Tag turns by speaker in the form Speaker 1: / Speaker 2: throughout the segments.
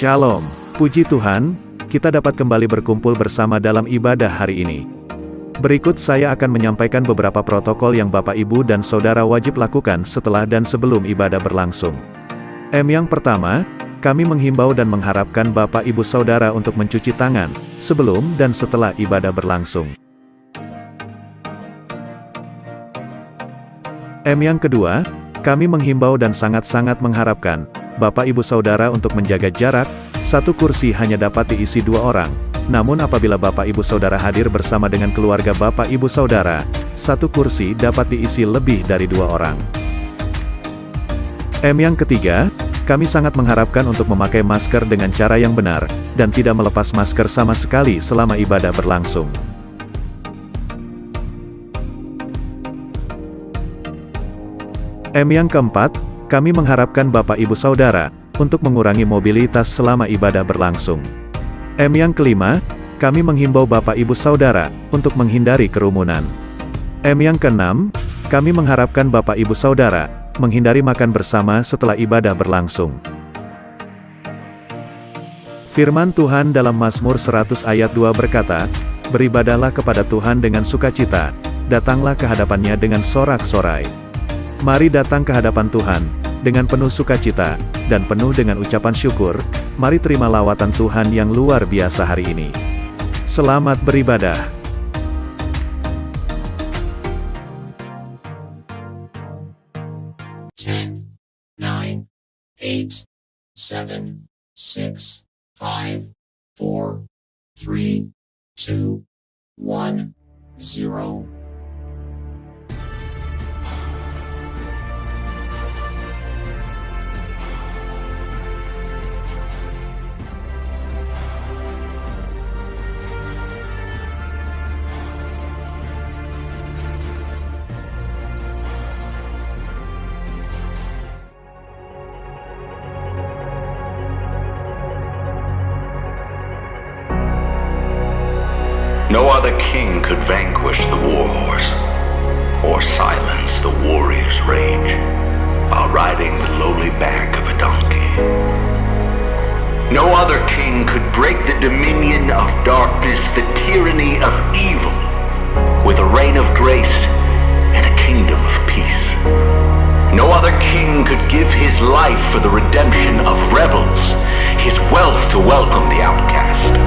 Speaker 1: Shalom, puji Tuhan, kita dapat kembali berkumpul bersama dalam ibadah hari ini. Berikut saya akan menyampaikan beberapa protokol yang Bapak Ibu dan Saudara wajib lakukan setelah dan sebelum ibadah berlangsung. Yang pertama, kami menghimbau dan mengharapkan Bapak Ibu Saudara untuk mencuci tangan, sebelum dan setelah ibadah berlangsung. Yang kedua, kami menghimbau dan sangat-sangat mengharapkan Bapak Ibu Saudara untuk menjaga jarak. Satu kursi hanya dapat diisi 2 orang. Namun apabila Bapak Ibu Saudara hadir bersama dengan keluarga Bapak Ibu Saudara, satu kursi dapat diisi lebih dari 2 orang. Yang ketiga, kami sangat mengharapkan untuk memakai masker dengan cara yang benar, dan tidak melepas masker sama sekali selama ibadah berlangsung. Yang keempat, kami mengharapkan Bapak Ibu Saudara untuk mengurangi mobilitas selama ibadah berlangsung. Yang kelima, kami menghimbau Bapak Ibu Saudara untuk menghindari kerumunan. Yang keenam, kami mengharapkan Bapak Ibu Saudara menghindari makan bersama setelah ibadah berlangsung. Firman Tuhan dalam Mazmur 100 ayat 2 berkata, "Beribadahlah kepada Tuhan dengan sukacita, datanglah ke hadapannya dengan sorak-sorai." Mari datang ke hadapan Tuhan dengan penuh sukacita, dan penuh dengan ucapan syukur. Mari terima lawatan Tuhan yang luar biasa hari ini. Selamat beribadah.
Speaker 2: Ten, nine, eight, seven, six, five, four, three, two, one, zero.
Speaker 3: No other king could vanquish the war horse, or silence the warrior's rage, while riding the lowly back of a donkey. No other king could break the dominion of darkness, the tyranny of evil, with a reign of grace and a kingdom of peace. No other king could give his life for the redemption of rebels, his wealth to welcome the outcast.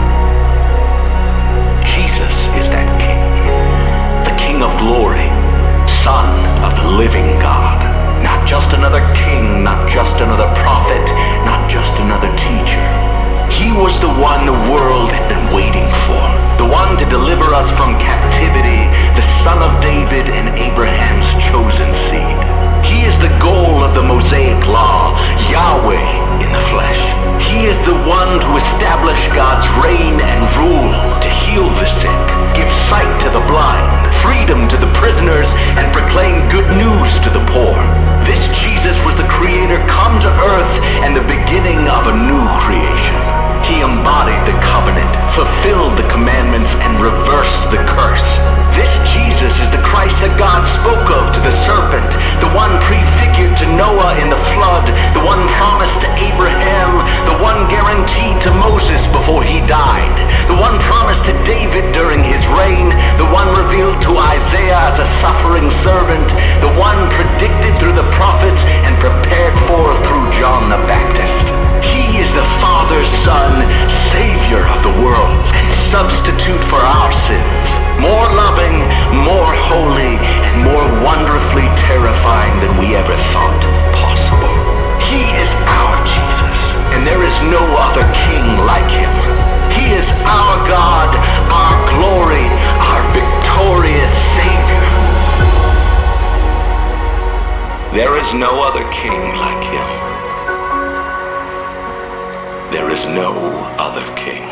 Speaker 3: Jesus is that King, the King of glory, Son of the living God. Not just another king, not just another prophet, not just another teacher. He was the one the world had been waiting for, the one to deliver us from captivity, the Son of David and Abraham's chosen seed. He is the goal of the Mosaic law, Yahweh in the flesh. He is the one to establish God's reign and rule, to heal the sick, give sight to the blind, freedom to the prisoners, and proclaim good news to the poor. This Jesus was the Creator come to earth and the beginning of a new creation. He embodied the covenant, fulfilled the commandments, and reversed the curse. This Jesus is the Christ that God spoke of to the serpent, the one prefigured to Noah in the flood, the one promised to Abraham, the one guaranteed to Moses before he died, the one promised to David during his reign, the one revealed to Isaiah as a suffering servant, the one predicted through the prophets and prepared for through John the Baptist. He is the Father's Son, Savior of the world, and substitute for our sins. More loving, more holy, and more wonderfully terrifying than we ever thought possible. He is our Jesus, and there is no other king like him. He is our God, our glory, our victorious Savior. There is no other king like him. There is no other king.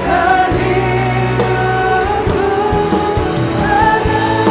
Speaker 4: Dan hidupku adalah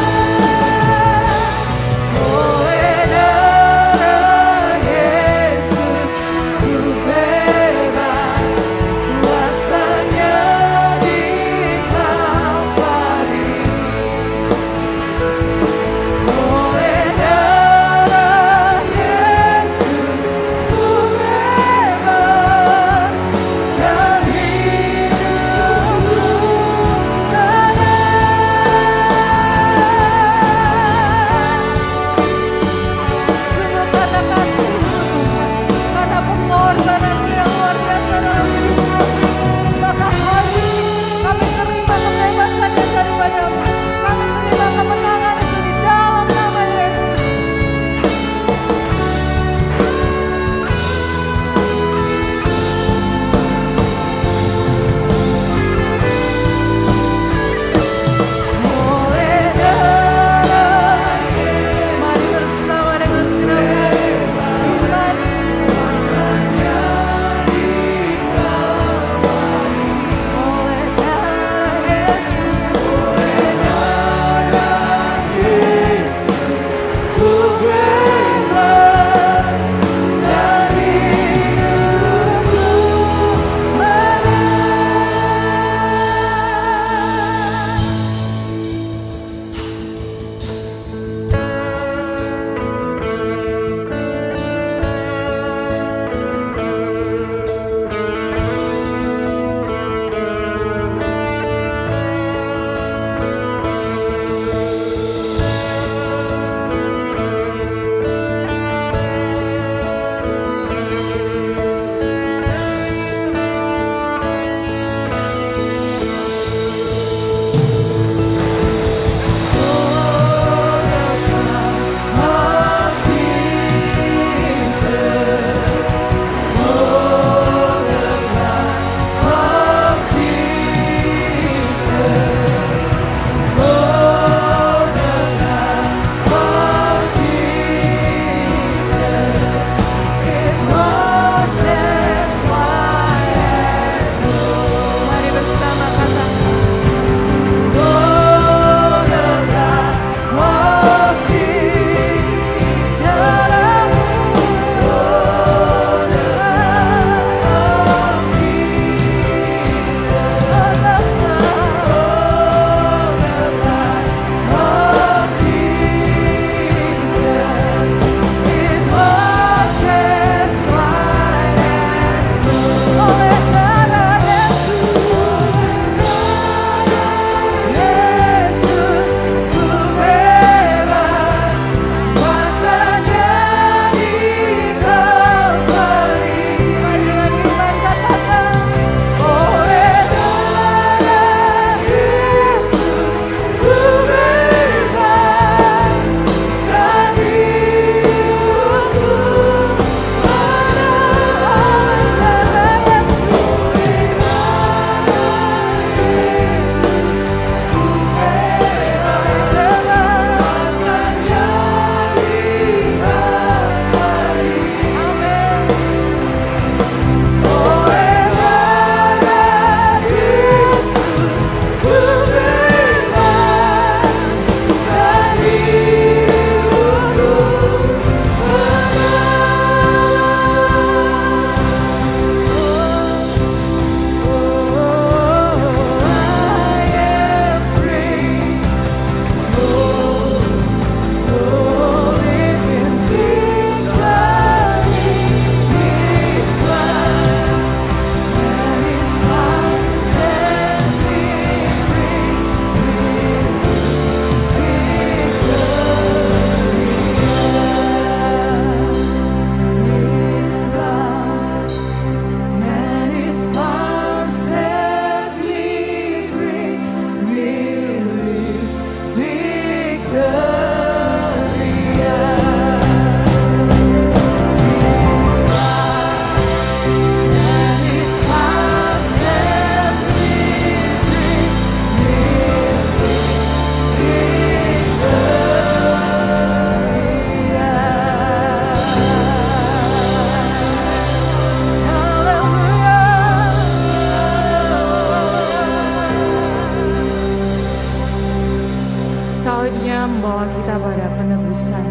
Speaker 4: Engkau membawa kita pada penebusan,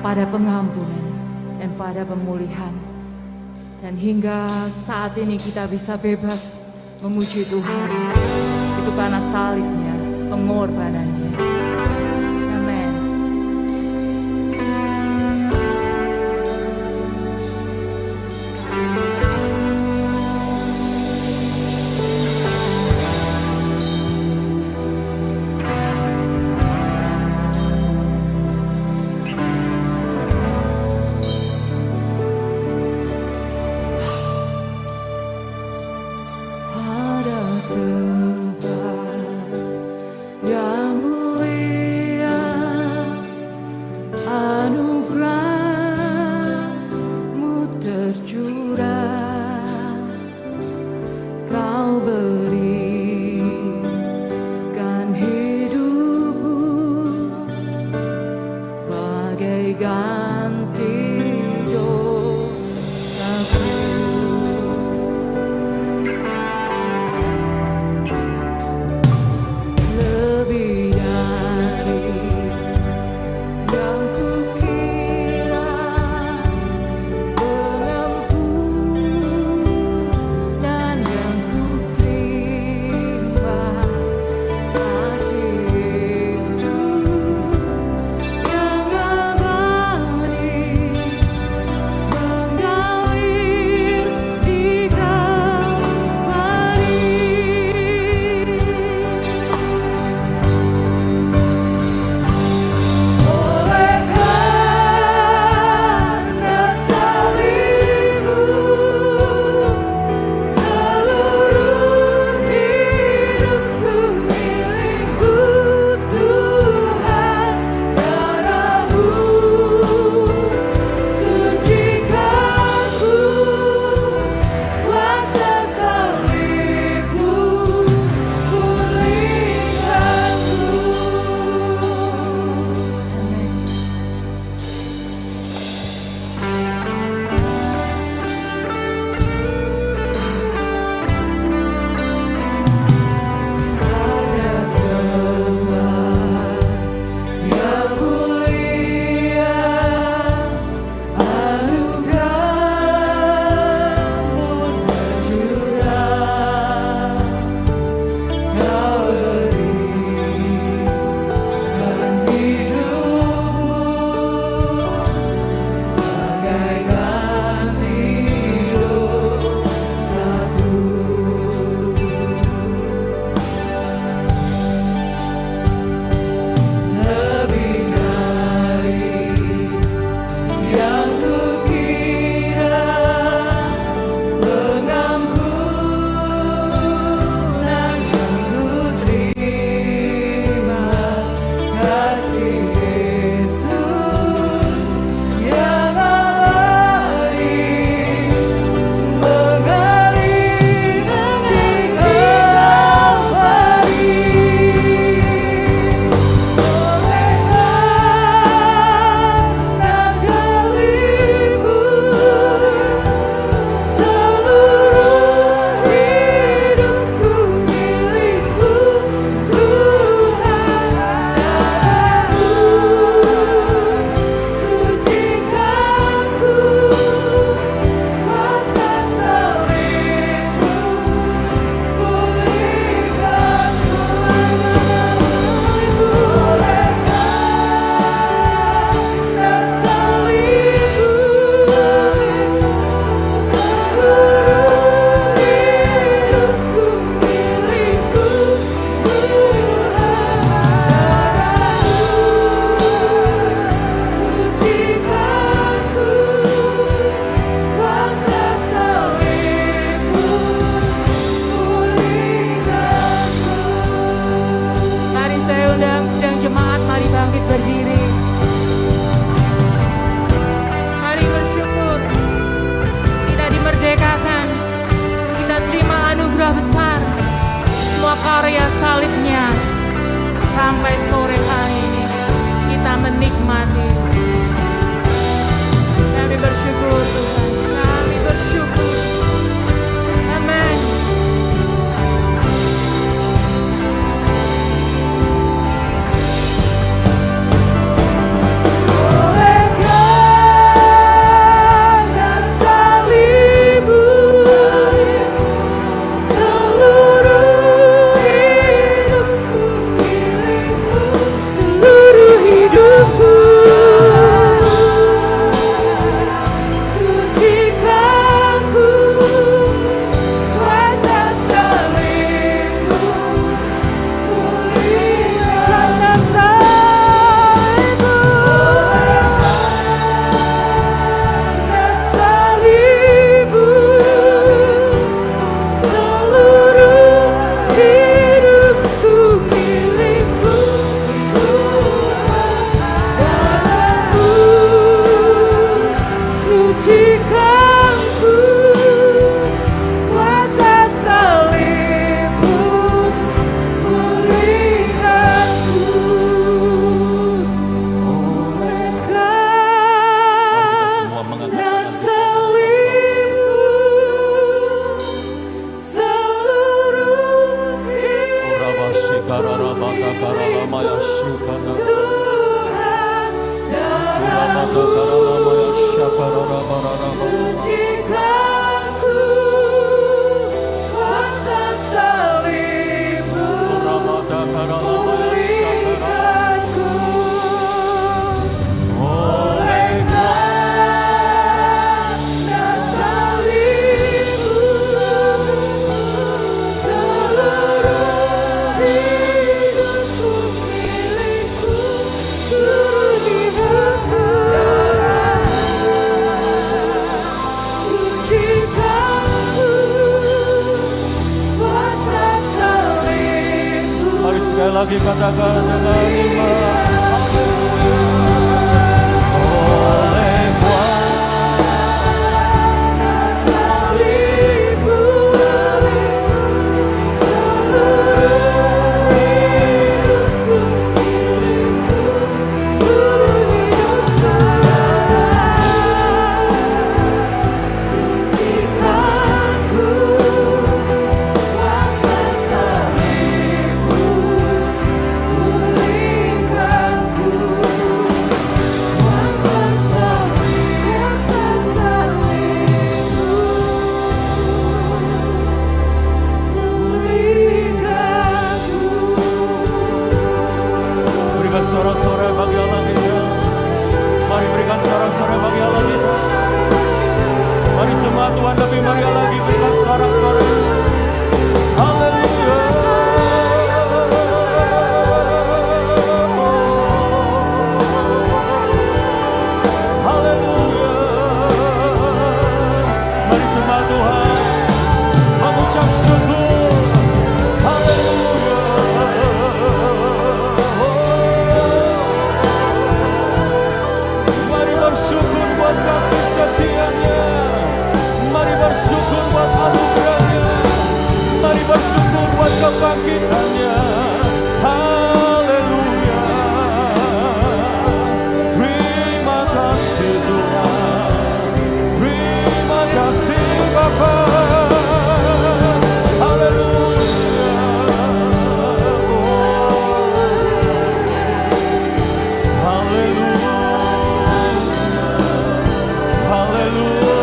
Speaker 4: pada pengampunan, dan pada pemulihan. Dan hingga saat ini kita bisa bebas memuji Tuhan. Itu karena salibnya, pengorbanannya. Amin. Ada tempat yang mulia, anugerah-Mu tercurah, Kau berikan hidupmu sebagai ganti dosaku. Lebih dari yang kukira, pengampunan yang kuterima, kasih Yesus yang abadi Tuhan dalamku, sucikan ku, kuasa salibmu, pulihkan ku. Oleh karena salibmu, seluruh hidupku milikku, turut dibakar. Sucikan ku, kuasa salibmu.
Speaker 5: Mari sekali lagi katakan dengan iman. Oleh
Speaker 4: Karena salibmu, seluruh hidupku milikku, turut dibakar. Sucikan ku, kuasa salibmu, pulihkan ku. Kuasa salibmu, pulihkan ku.
Speaker 5: berikan sorak-sorai bagi Allah kita. Mari berikan sorak-sorai bagi Allah kita. Mari jemaat Tuhan lebih mari lagi berikan sorak-sorai. Haleluya. Haleluya. Mari jemaat Tuhan mengucap syukur. Haleluya. Mari bersyukur buat kasih setia-Nya. Mari bersyukur buat anugerah-Nya. Mari bersyukur buat kebangkitan-Nya. Haleluya. Terima kasih Tuhan. Terima kasih Bapa. Haleluya. Haleluya. Haleluya.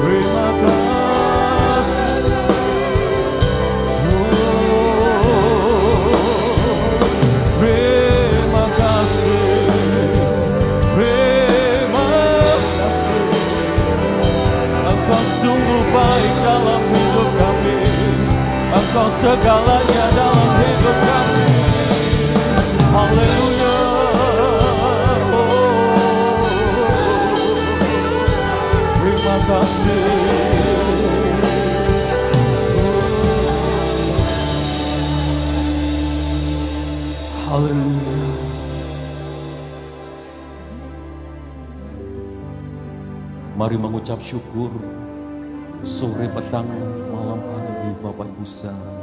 Speaker 5: Terima kasih. Terima kasih. Terima kasih. Engkau sungguh baik dalam hidup kami. Engkau segalanya dalam hidup kami. Haleluya. Terima kasih. Haleluya. Mari mengucap syukur sore, petang, malam hari Bapak Ibu sekalian.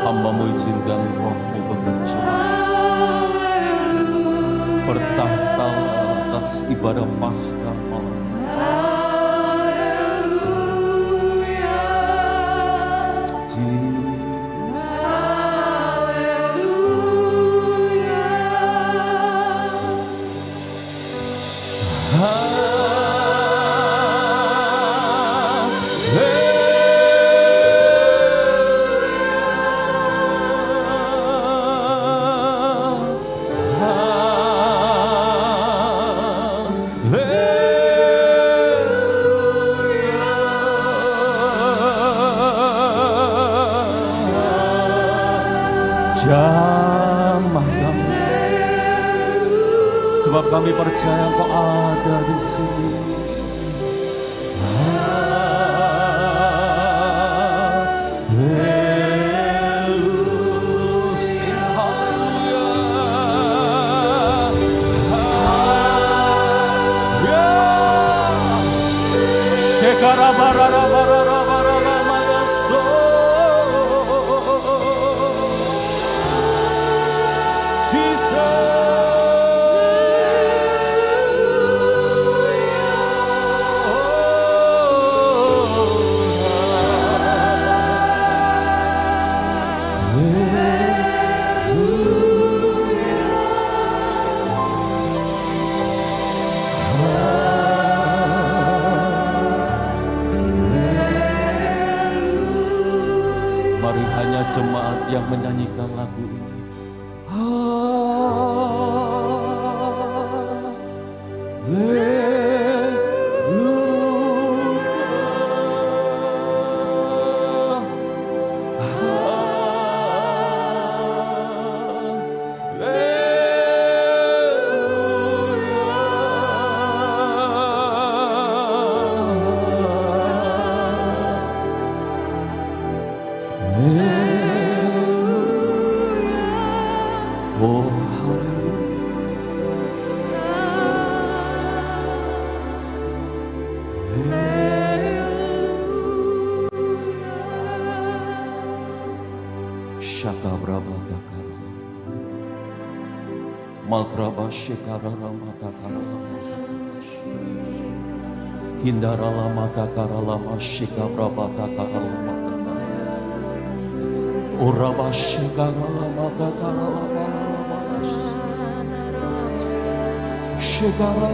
Speaker 5: Hambamu izinkan rohmu bekerja, bertahta atas ibadah Paskah malam. sebab kami percaya Engkau ada di sini. Mari hanya jemaat yang menyanyikan lagu ini. Oh, Shaka Brava Dakara Malkraba Shekara Mata Karala Kindara Mata Karala Shika Brava Dakara Mata Uraba Shekara Mata Karala Shekara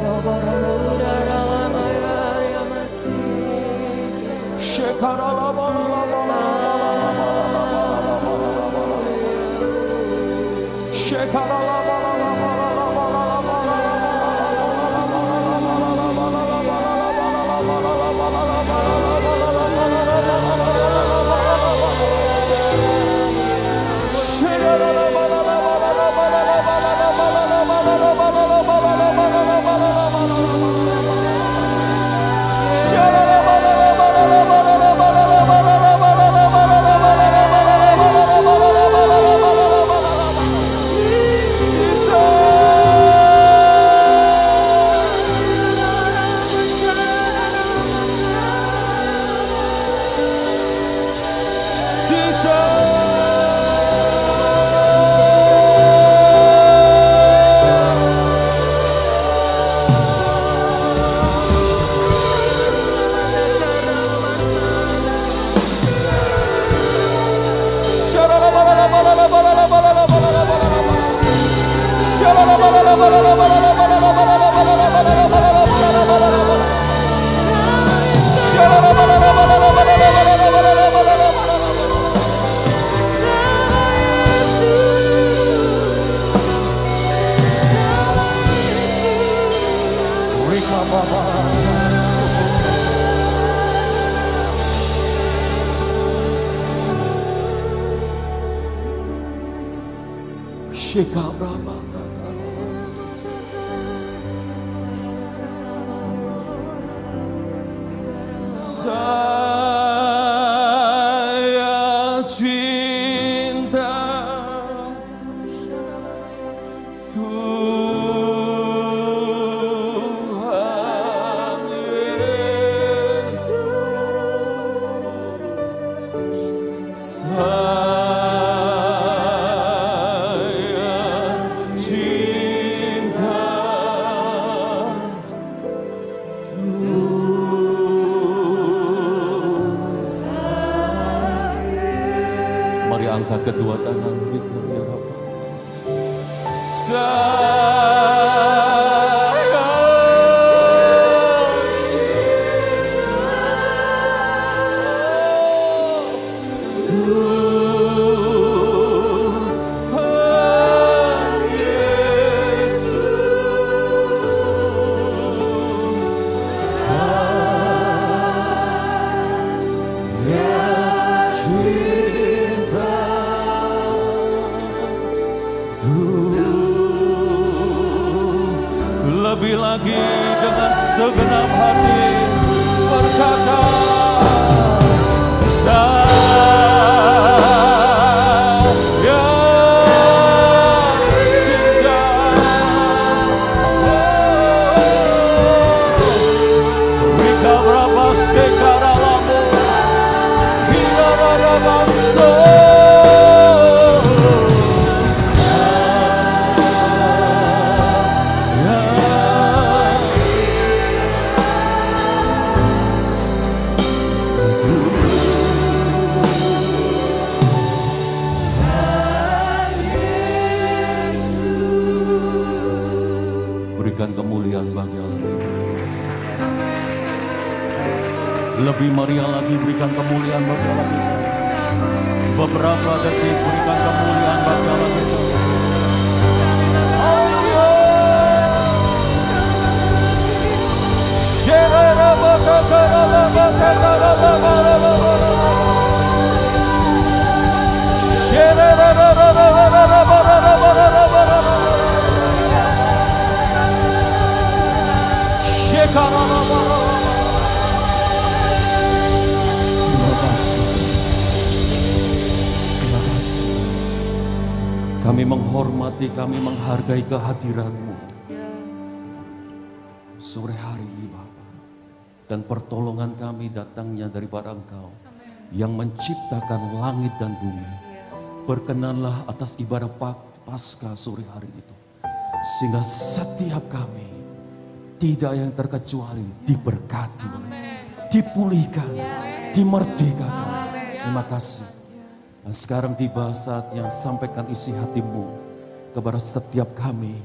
Speaker 5: Saya cinta Tuhan Yesus. Saya cinta Mari angkat kedua tangan kita ya Rabb. Tuhan segenap hati berkata, kemuliaan bagi Allah. Lebih meriah lagi berikan kemuliaan bagi Allah. Beberapa detik berikan kemuliaan bagi Allah. Terima kasih. Kami menghormati, kami menghargai kehadiran-Mu sore hari ini Bapa. Dan pertolongan kami datangnya daripada Engkau yang menciptakan langit dan bumi. Berkenanlah atas ibadah Paskah sore hari itu, sehingga setiap kami tidak yang terkecuali diberkati, dipulihkan, dimerdekakan. Terima kasih. Dan sekarang tiba saatnya sampaikan isi hatimu kepada setiap kami,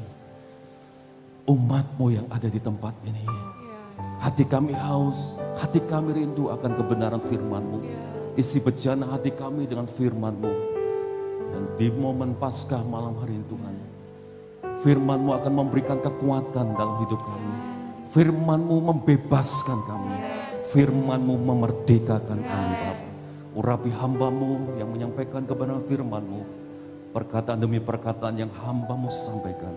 Speaker 5: umat-Mu yang ada di tempat ini. Hati kami haus, hati kami rindu akan kebenaran firman-Mu. Isi bejana hati kami dengan firman-Mu. Dan di momen Paskah malam hari ini Tuhan, firman-Mu akan memberikan kekuatan dalam hidup kami. Firman-Mu membebaskan kami. Firman-Mu memerdekakan kami Bapa. Urapi hamba-Mu yang menyampaikan kebenaran firman-Mu. Perkataan demi perkataan yang hamba-Mu sampaikan.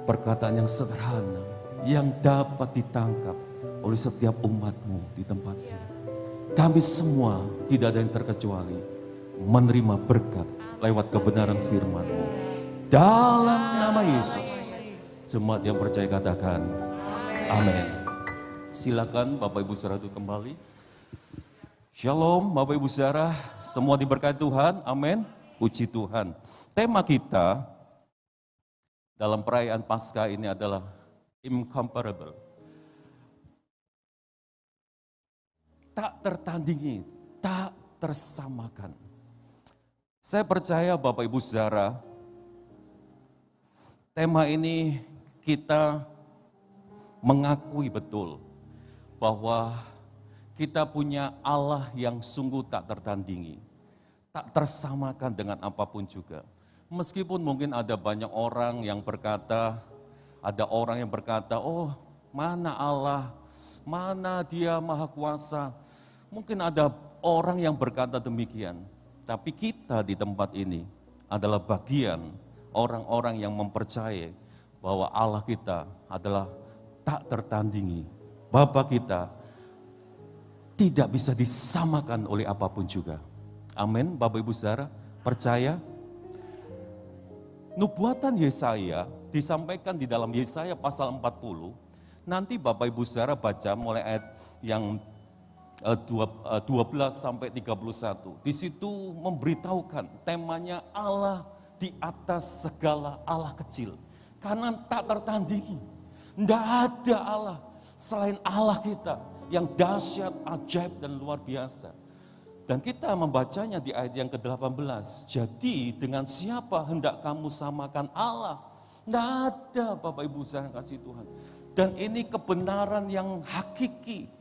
Speaker 5: Perkataan yang sederhana, yang dapat ditangkap oleh setiap umat-Mu di tempat ini. Kami semua tidak ada yang terkecuali menerima berkat lewat kebenaran firman-Mu. Dalam nama Yesus, jemaat yang percaya katakan, amin. Silakan Bapak Ibu Saudara kembali. Shalom Bapak Ibu Saudara, semua diberkati Tuhan, amin. Puji Tuhan. Tema kita dalam perayaan Paskah ini adalah incomparable. Tak tertandingi, tak tersamakan. Saya percaya Bapak Ibu Saudara, tema ini kita mengakui betul bahwa kita punya Allah yang sungguh tak tertandingi, tak tersamakan dengan apapun juga. Meskipun mungkin ada banyak orang yang berkata, oh mana Allah, mana Dia Maha Kuasa. Mungkin ada orang yang berkata demikian, tapi kita di tempat ini adalah bagian orang-orang yang mempercayai bahwa Allah kita adalah tak tertandingi. Bapa kita tidak bisa disamakan oleh apapun juga. Amin, Bapak Ibu Saudara, percaya? Nubuatan Yesaya disampaikan di dalam Yesaya pasal 40. Nanti Bapak Ibu Saudara baca mulai ayat yang 12 sampai 31. Di situ memberitahukan temanya Allah di atas segala Allah kecil. Karena tak tertandingi. Tidak ada Allah selain Allah kita yang dahsyat, ajaib dan luar biasa. Dan kita membacanya di ayat yang ke-18. Jadi dengan siapa hendak kamu samakan Allah? Tidak ada Bapak Ibu saya kasih Tuhan. Dan ini kebenaran yang hakiki.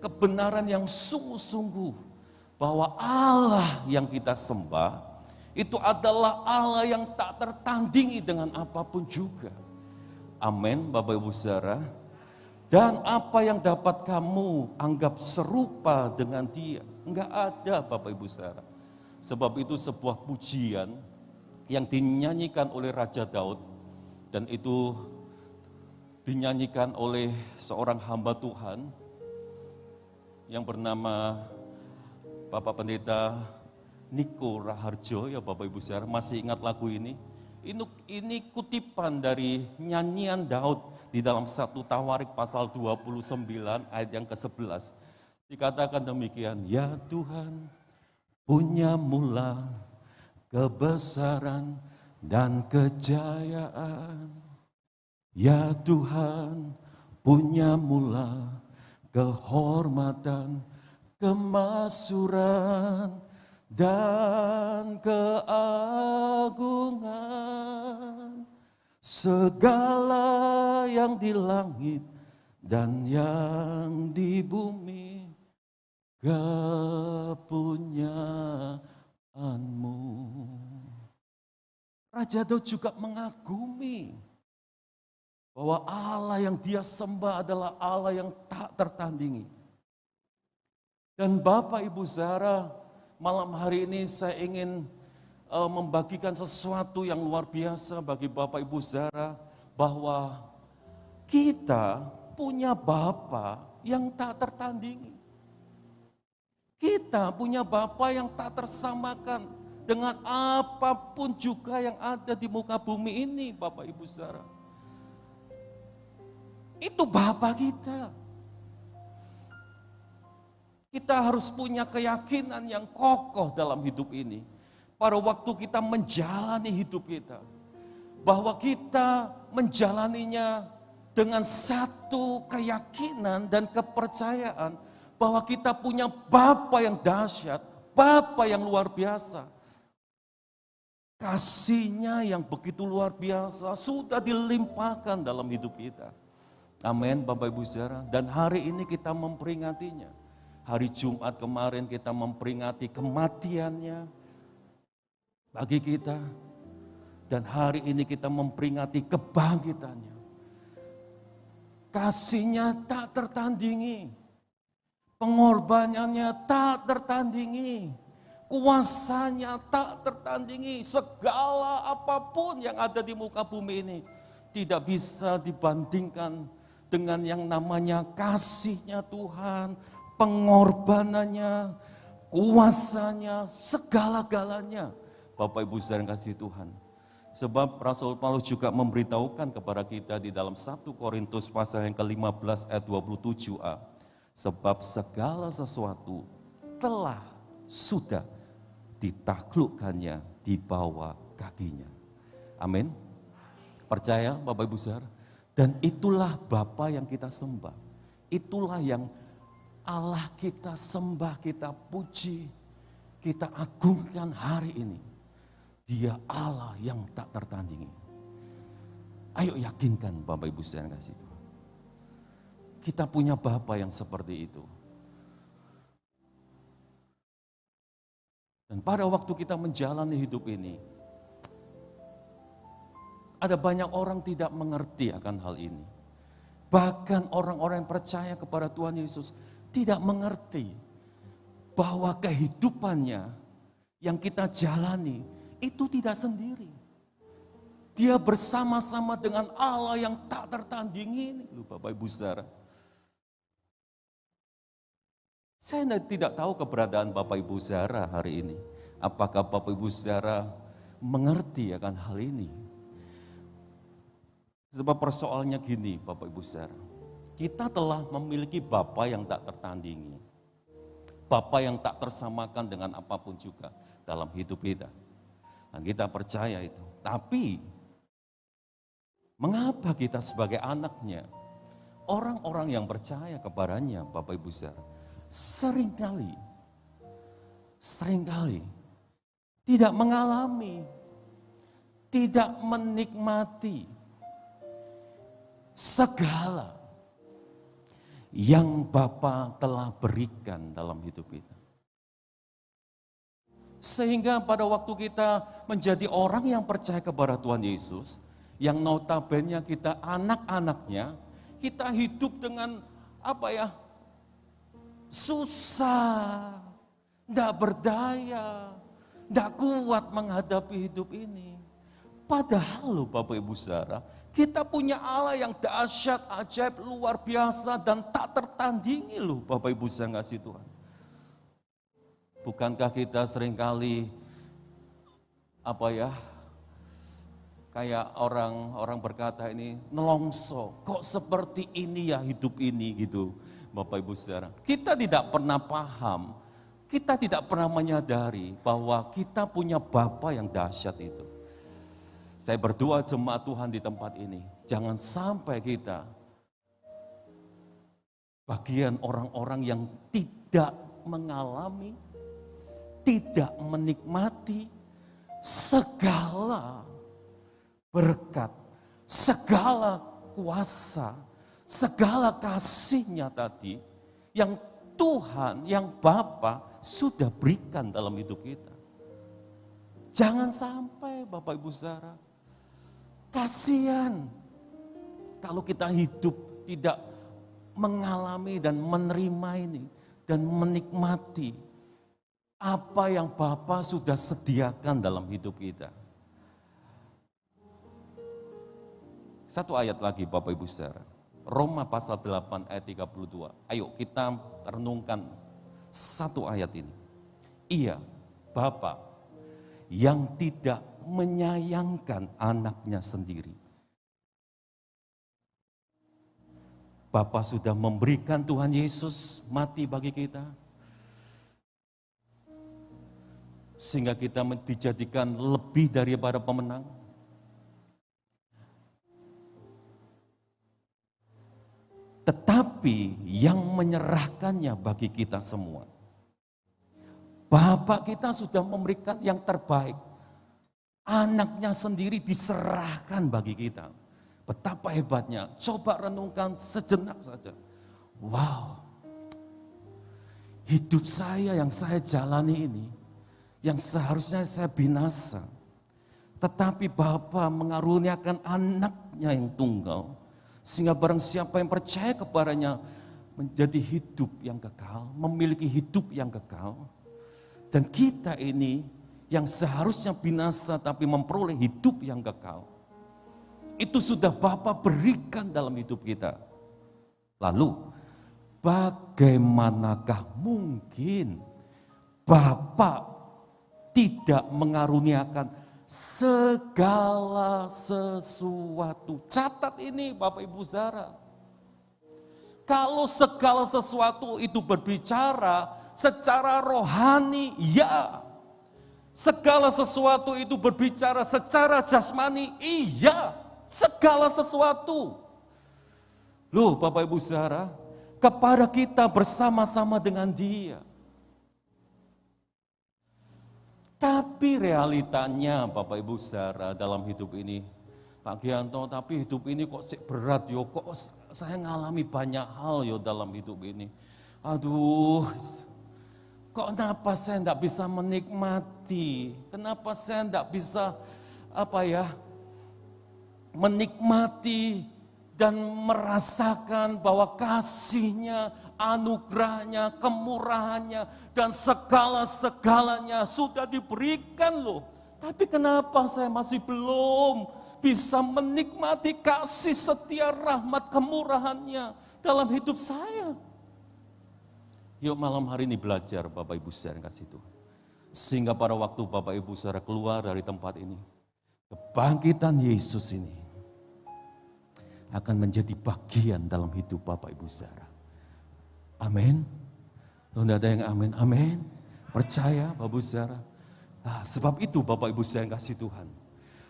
Speaker 5: Kebenaran yang sungguh-sungguh. Bahwa Allah yang kita sembah, itu adalah Allah yang tak tertandingi dengan apapun juga. Amin Bapak Ibu saudara. Dan apa yang dapat kamu anggap serupa dengan Dia? Enggak ada Bapak Ibu saudara. Sebab itu sebuah pujian yang dinyanyikan oleh Raja Daud. Dan itu dinyanyikan oleh seorang hamba Tuhan yang bernama Bapak Pendeta Niko Raharjo, ya Bapak Ibu Saudara, masih ingat lagu ini? Ini kutipan dari nyanyian Daud di dalam 1 Tawarik pasal 29 ayat yang ke-11. Dikatakan demikian, ya Tuhan punya mula kebesaran dan kejayaan. Ya Tuhan punya mula kehormatan, kemasyuran, dan keagungan. Segala yang di langit dan yang di bumi kepunyaanmu. Raja Daud juga mengagumi bahwa Allah yang dia sembah adalah Allah yang tak tertandingi. Dan Bapak Ibu Saudara, malam hari ini saya ingin membagikan sesuatu yang luar biasa bagi Bapak Ibu Saudara, bahwa kita punya Bapa yang tak tertandingi. Kita punya Bapa yang tak tersamakan dengan apapun juga yang ada di muka bumi ini, Bapak Ibu Saudara. Itu Bapa kita. Kita harus punya keyakinan yang kokoh dalam hidup ini. Pada waktu kita menjalani hidup kita, bahwa kita menjalaninya dengan satu keyakinan dan kepercayaan bahwa kita punya Bapa yang dahsyat, Bapa yang luar biasa. Kasih-Nya yang begitu luar biasa sudah dilimpahkan dalam hidup kita. Amin, Bapak Ibu Saudara. Dan hari ini kita memperingatinya. Hari Jumat kemarin kita memperingati kematiannya bagi kita. Dan hari ini kita memperingati kebangkitannya. Kasih-Nya tak tertandingi. Pengorbanannya tak tertandingi. Kuasanya tak tertandingi. Segala apapun yang ada di muka bumi ini tidak bisa dibandingkan dengan yang namanya kasih-Nya Tuhan, pengorbanannya, kuasanya, segala-galanya. Bapak Ibu Saudara yang kasih Tuhan. Sebab Rasul Paulus juga memberitahukan kepada kita di dalam 1 Korintus pasal yang ke-15 ayat 27a. Sebab segala sesuatu telah sudah ditaklukkannya di bawah kakinya. Amin. Percaya Bapak Ibu Saudara? Dan itulah Bapa yang kita sembah. Itulah yang Allah kita sembah, kita puji, kita agungkan hari ini. Dia Allah yang tak tertandingi. Ayo yakinkan Bapak Ibu Saudara kasih Tuhan. Kita punya Bapa yang seperti itu. Dan pada waktu kita menjalani hidup ini, ada banyak orang tidak mengerti akan hal ini. Bahkan orang-orang yang percaya kepada Tuhan Yesus tidak mengerti bahwa kehidupannya yang kita jalani itu tidak sendiri. Dia bersama-sama dengan Allah yang tak tertandingi ini, Bapak Ibu Saudara. Saya tidak tahu keberadaan Bapak Ibu Saudara hari ini. Apakah Bapak Ibu Saudara mengerti akan hal ini? Sebab persoalannya gini Bapak Ibu Saudara. Kita telah memiliki Bapa yang tak tertandingi. Bapa yang tak tersamakan dengan apapun juga dalam hidup kita. Dan kita percaya itu. Tapi mengapa kita sebagai anaknya, orang-orang yang percaya kepadanya Bapak Ibu Saudara, seringkali tidak mengalami, tidak menikmati segala yang Bapa telah berikan dalam hidup kita. Sehingga pada waktu kita menjadi orang yang percaya kepada Tuhan Yesus, yang notabene kita anak-anaknya, kita hidup dengan susah, tidak berdaya, tidak kuat menghadapi hidup ini. Padahal loh Bapak Ibu Saudara, Kita punya Allah yang dahsyat, ajaib, luar biasa, dan tak tertandingi loh Bapak Ibu saya kasih Tuhan. Bukankah kita seringkali kayak orang berkata ini nelongso, kok seperti ini ya hidup ini gitu Bapak Ibu saudara. Kita tidak pernah paham, kita tidak pernah menyadari bahwa kita punya Bapa yang dahsyat itu. Saya berdoa jemaat Tuhan di tempat ini, jangan sampai kita bagian orang-orang yang tidak mengalami, tidak menikmati segala berkat, segala kuasa, segala kasih-Nya tadi yang Tuhan, yang Bapa sudah berikan dalam hidup kita. Jangan sampai Bapak Ibu saudara, kasihan kalau kita hidup tidak mengalami dan menerima ini dan menikmati apa yang Bapa sudah sediakan dalam hidup kita. Satu ayat lagi Bapak Ibu saudara. Roma pasal 8 ayat 32. Ayo kita renungkan satu ayat ini. Ia, Bapa yang tidak menyayangkan anaknya sendiri. Bapa sudah memberikan Tuhan Yesus mati bagi kita. Sehingga kita dijadikan lebih daripada pemenang. Tetapi yang menyerahkannya bagi kita semua. Bapak kita sudah memberikan yang terbaik. Anaknya sendiri diserahkan bagi kita. Betapa hebatnya. Coba renungkan sejenak saja. Wow. Hidup saya yang saya jalani ini, yang seharusnya saya binasa. Tetapi Bapa mengaruniakan anaknya yang tunggal. Sehingga barang siapa yang percaya kepadanya menjadi hidup yang kekal, memiliki hidup yang kekal. Dan kita ini yang seharusnya binasa tapi memperoleh hidup yang kekal. Itu sudah Bapa berikan dalam hidup kita. Lalu bagaimanakah mungkin Bapa tidak mengaruniakan segala sesuatu. Catat ini Bapak Ibu saudara. Kalau segala sesuatu itu berbicara secara rohani, ya. Segala sesuatu itu berbicara secara jasmani, iya. Segala sesuatu. Loh Bapak Ibu saudara, kepada kita bersama-sama dengan Dia. Tapi realitanya Bapak Ibu saudara dalam hidup ini, Pak Gianto, tapi hidup ini kok berat yo, kok saya ngalami banyak hal yo dalam hidup ini. Aduh, kok kenapa saya enggak bisa menikmati? Kenapa saya enggak bisa menikmati dan merasakan bahwa kasih-Nya, anugerahnya, kemurahannya, dan segala-segalanya sudah diberikan loh. Tapi kenapa saya masih belum bisa menikmati kasih setia rahmat kemurahannya dalam hidup saya? Yuk malam hari ini belajar Bapak Ibu saudara kasih Tuhan. Sehingga pada waktu Bapak Ibu saudara keluar dari tempat ini, kebangkitan Yesus ini akan menjadi bagian dalam hidup Bapak Ibu saudara. Amin. Tidak ada yang amin. Amin. Percaya Bapak Ibu saudara. Sebab itu Bapak Ibu saudara kasih Tuhan.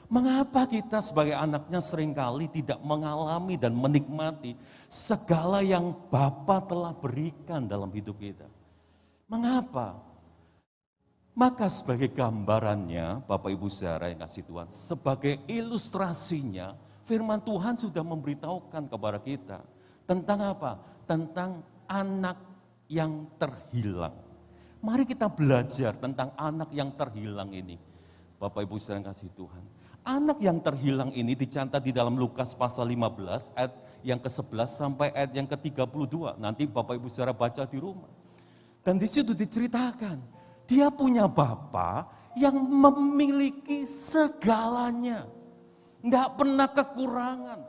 Speaker 5: Mengapa kita sebagai anaknya seringkali tidak mengalami dan menikmati segala yang Bapa telah berikan dalam hidup kita? Mengapa? Maka sebagai gambarannya Bapak Ibu saudara yang kasih Tuhan, sebagai ilustrasinya firman Tuhan sudah memberitahukan kepada kita tentang apa? Tentang anak yang terhilang. Mari kita belajar tentang anak yang terhilang ini. Bapak Ibu saudara yang kasih Tuhan. Anak yang terhilang ini dicatat di dalam Lukas pasal 15 ayat yang ke-11 sampai ayat yang ke-32. Nanti Bapak Ibu saudara baca di rumah. Dan di situ diceritakan, dia punya bapa yang memiliki segalanya. Tidak pernah kekurangan.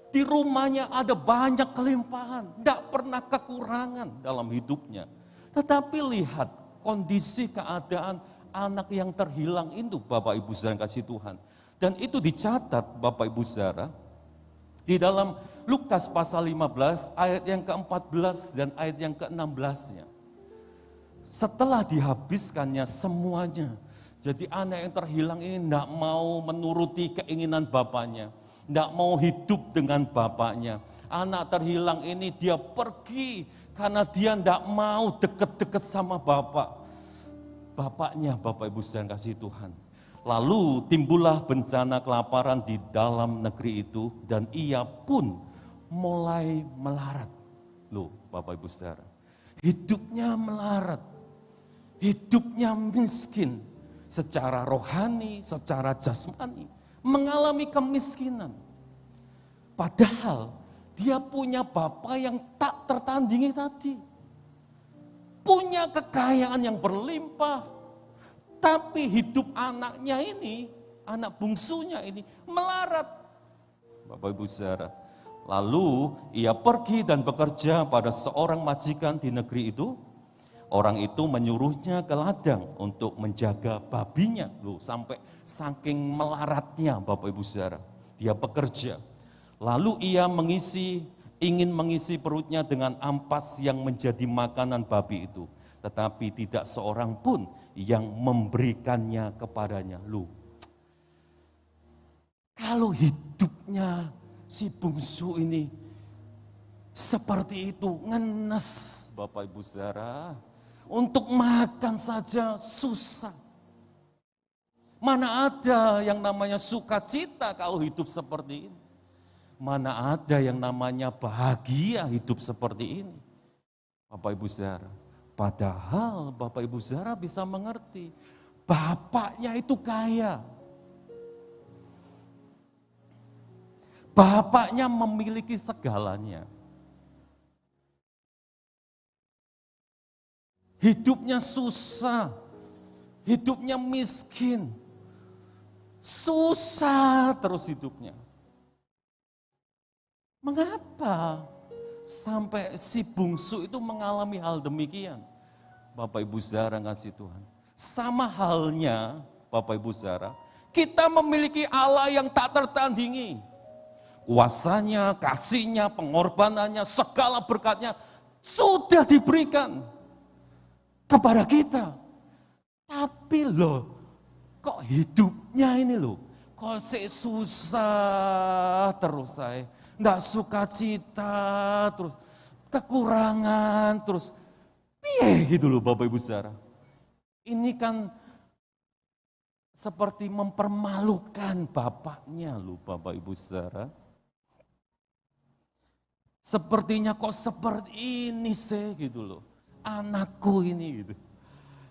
Speaker 5: Di rumahnya ada banyak kelimpahan. Tidak pernah kekurangan dalam hidupnya. Tetapi lihat kondisi keadaan anak yang terhilang itu, Bapak Ibu Saudara kasih Tuhan. Dan itu dicatat Bapak Ibu Saudara di dalam Lukas pasal 15 ayat yang ke-14 dan ayat yang ke-16-nya. Setelah dihabiskannya semuanya, jadi anak yang terhilang ini tidak mau menuruti keinginan bapaknya, tidak mau hidup dengan bapaknya. Anak terhilang ini dia pergi karena dia tidak mau deket-deket sama bapaknya, Bapak Ibu Saudara kasih Tuhan. Lalu timbullah bencana kelaparan di dalam negeri itu dan ia pun mulai melarat. Loh Bapak Ibu Saudara, hidupnya melarat, hidupnya miskin secara rohani, secara jasmani, mengalami kemiskinan. Padahal dia punya bapak yang tak tertandingi tadi. Punya kekayaan yang berlimpah. Tapi hidup anaknya ini, anak bungsunya ini melarat. Bapak Ibu Saudara. Lalu ia pergi dan bekerja pada seorang majikan di negeri itu. Orang itu menyuruhnya ke ladang untuk menjaga babinya. Loh, sampai saking melaratnya Bapak Ibu Saudara. Dia bekerja. Lalu ia ingin mengisi perutnya dengan ampas yang menjadi makanan babi itu. Tetapi tidak seorang pun yang memberikannya kepadanya. Loh, kalau hidupnya si bungsu ini seperti itu, ngenes Bapak Ibu Saudara. Untuk makan saja susah. Mana ada yang namanya sukacita kalau hidup seperti ini. Mana ada yang namanya bahagia hidup seperti ini. Bapak Ibu Saudara. Padahal Bapak Ibu Saudara bisa mengerti. Bapaknya itu kaya. Bapaknya memiliki segalanya. Hidupnya susah, hidupnya miskin, susah terus hidupnya. Mengapa sampai si bungsu itu mengalami hal demikian? Bapak Ibu Saudara kasih Tuhan. Sama halnya Bapak Ibu Saudara, kita memiliki Allah yang tak tertandingi. Kuasanya, kasihnya, pengorbanannya, segala berkatnya sudah diberikan kepada kita. Tapi loh, kok hidupnya ini loh, kok susah terus saya. Nggak suka cita, terus kekurangan, terus piye gitu loh Bapak Ibu Saudara. Ini kan seperti mempermalukan bapaknya loh Bapak Ibu Saudara. Sepertinya kok seperti ini sih gitu loh. Anakku ini gitu.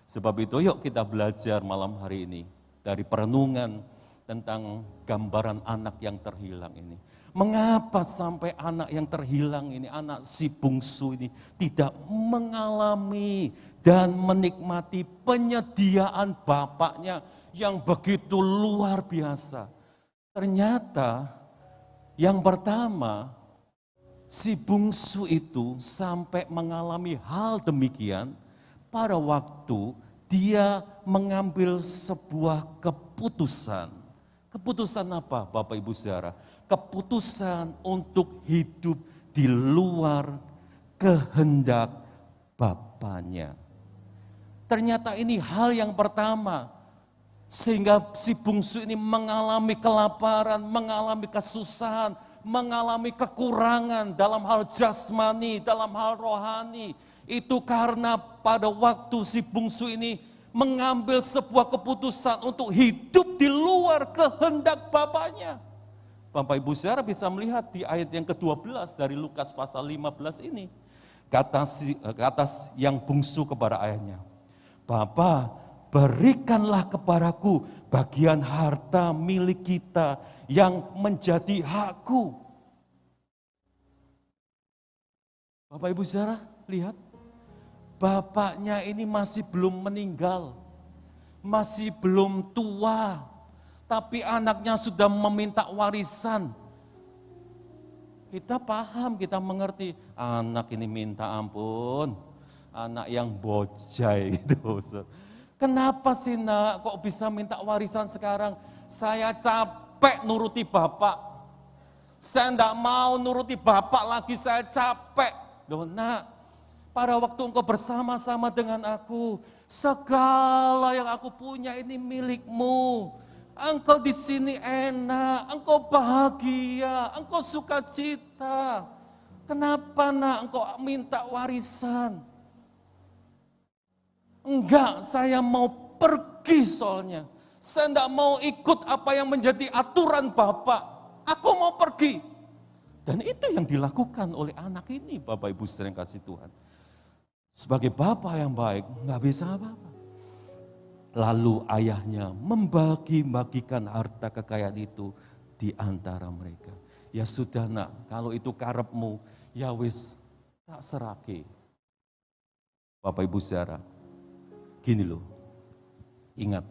Speaker 5: Sebab itu yuk kita belajar malam hari ini dari perenungan tentang gambaran anak yang terhilang ini. Mengapa sampai anak yang terhilang ini, anak si bungsu ini tidak mengalami dan menikmati penyediaan bapaknya yang begitu luar biasa. Ternyata yang pertama, si bungsu itu sampai mengalami hal demikian pada waktu dia mengambil sebuah keputusan. Keputusan apa Bapak Ibu Saudara? Keputusan untuk hidup di luar kehendak bapaknya. Ternyata ini hal yang pertama. Sehingga si bungsu ini mengalami kelaparan, mengalami kesusahan, mengalami kekurangan dalam hal jasmani, dalam hal rohani. Itu karena pada waktu si bungsu ini mengambil sebuah keputusan untuk hidup di luar kehendak bapaknya. Bapak Ibu Saudara bisa melihat di ayat yang ke-12 dari Lukas pasal 15 ini. Kata yang bungsu kepada ayahnya, "Bapa, berikanlah kepadaku bagian harta milik kita yang menjadi hakku." Bapak Ibu Saudara, lihat. Bapaknya ini masih belum meninggal. Masih belum tua. tapi anaknya sudah meminta warisan. Kita paham, kita mengerti, anak ini minta ampun, anak yang bojai gitu. Kenapa sih nak, kok bisa minta warisan sekarang? Saya capek nuruti bapak, saya enggak mau nuruti bapak lagi, saya capek. Loh nak, pada waktu engkau bersama-sama dengan aku, segala yang aku punya ini milikmu. Engkau di sini enak, engkau bahagia, engkau sukacita. Kenapa nak engkau minta warisan? Enggak, saya mau pergi soalnya. Saya enggak mau ikut apa yang menjadi aturan Bapak. Aku mau pergi. Dan itu yang dilakukan oleh anak ini, Bapak Ibu saudara yang kasih Tuhan. Sebagai Bapak yang baik, enggak bisa apa-apa. Lalu ayahnya membagi-bagikan harta kekayaan itu di antara mereka. Ya sudah nak, kalau itu karepmu, ya wis tak serake. Bapak Ibu saudara, gini loh, ingat,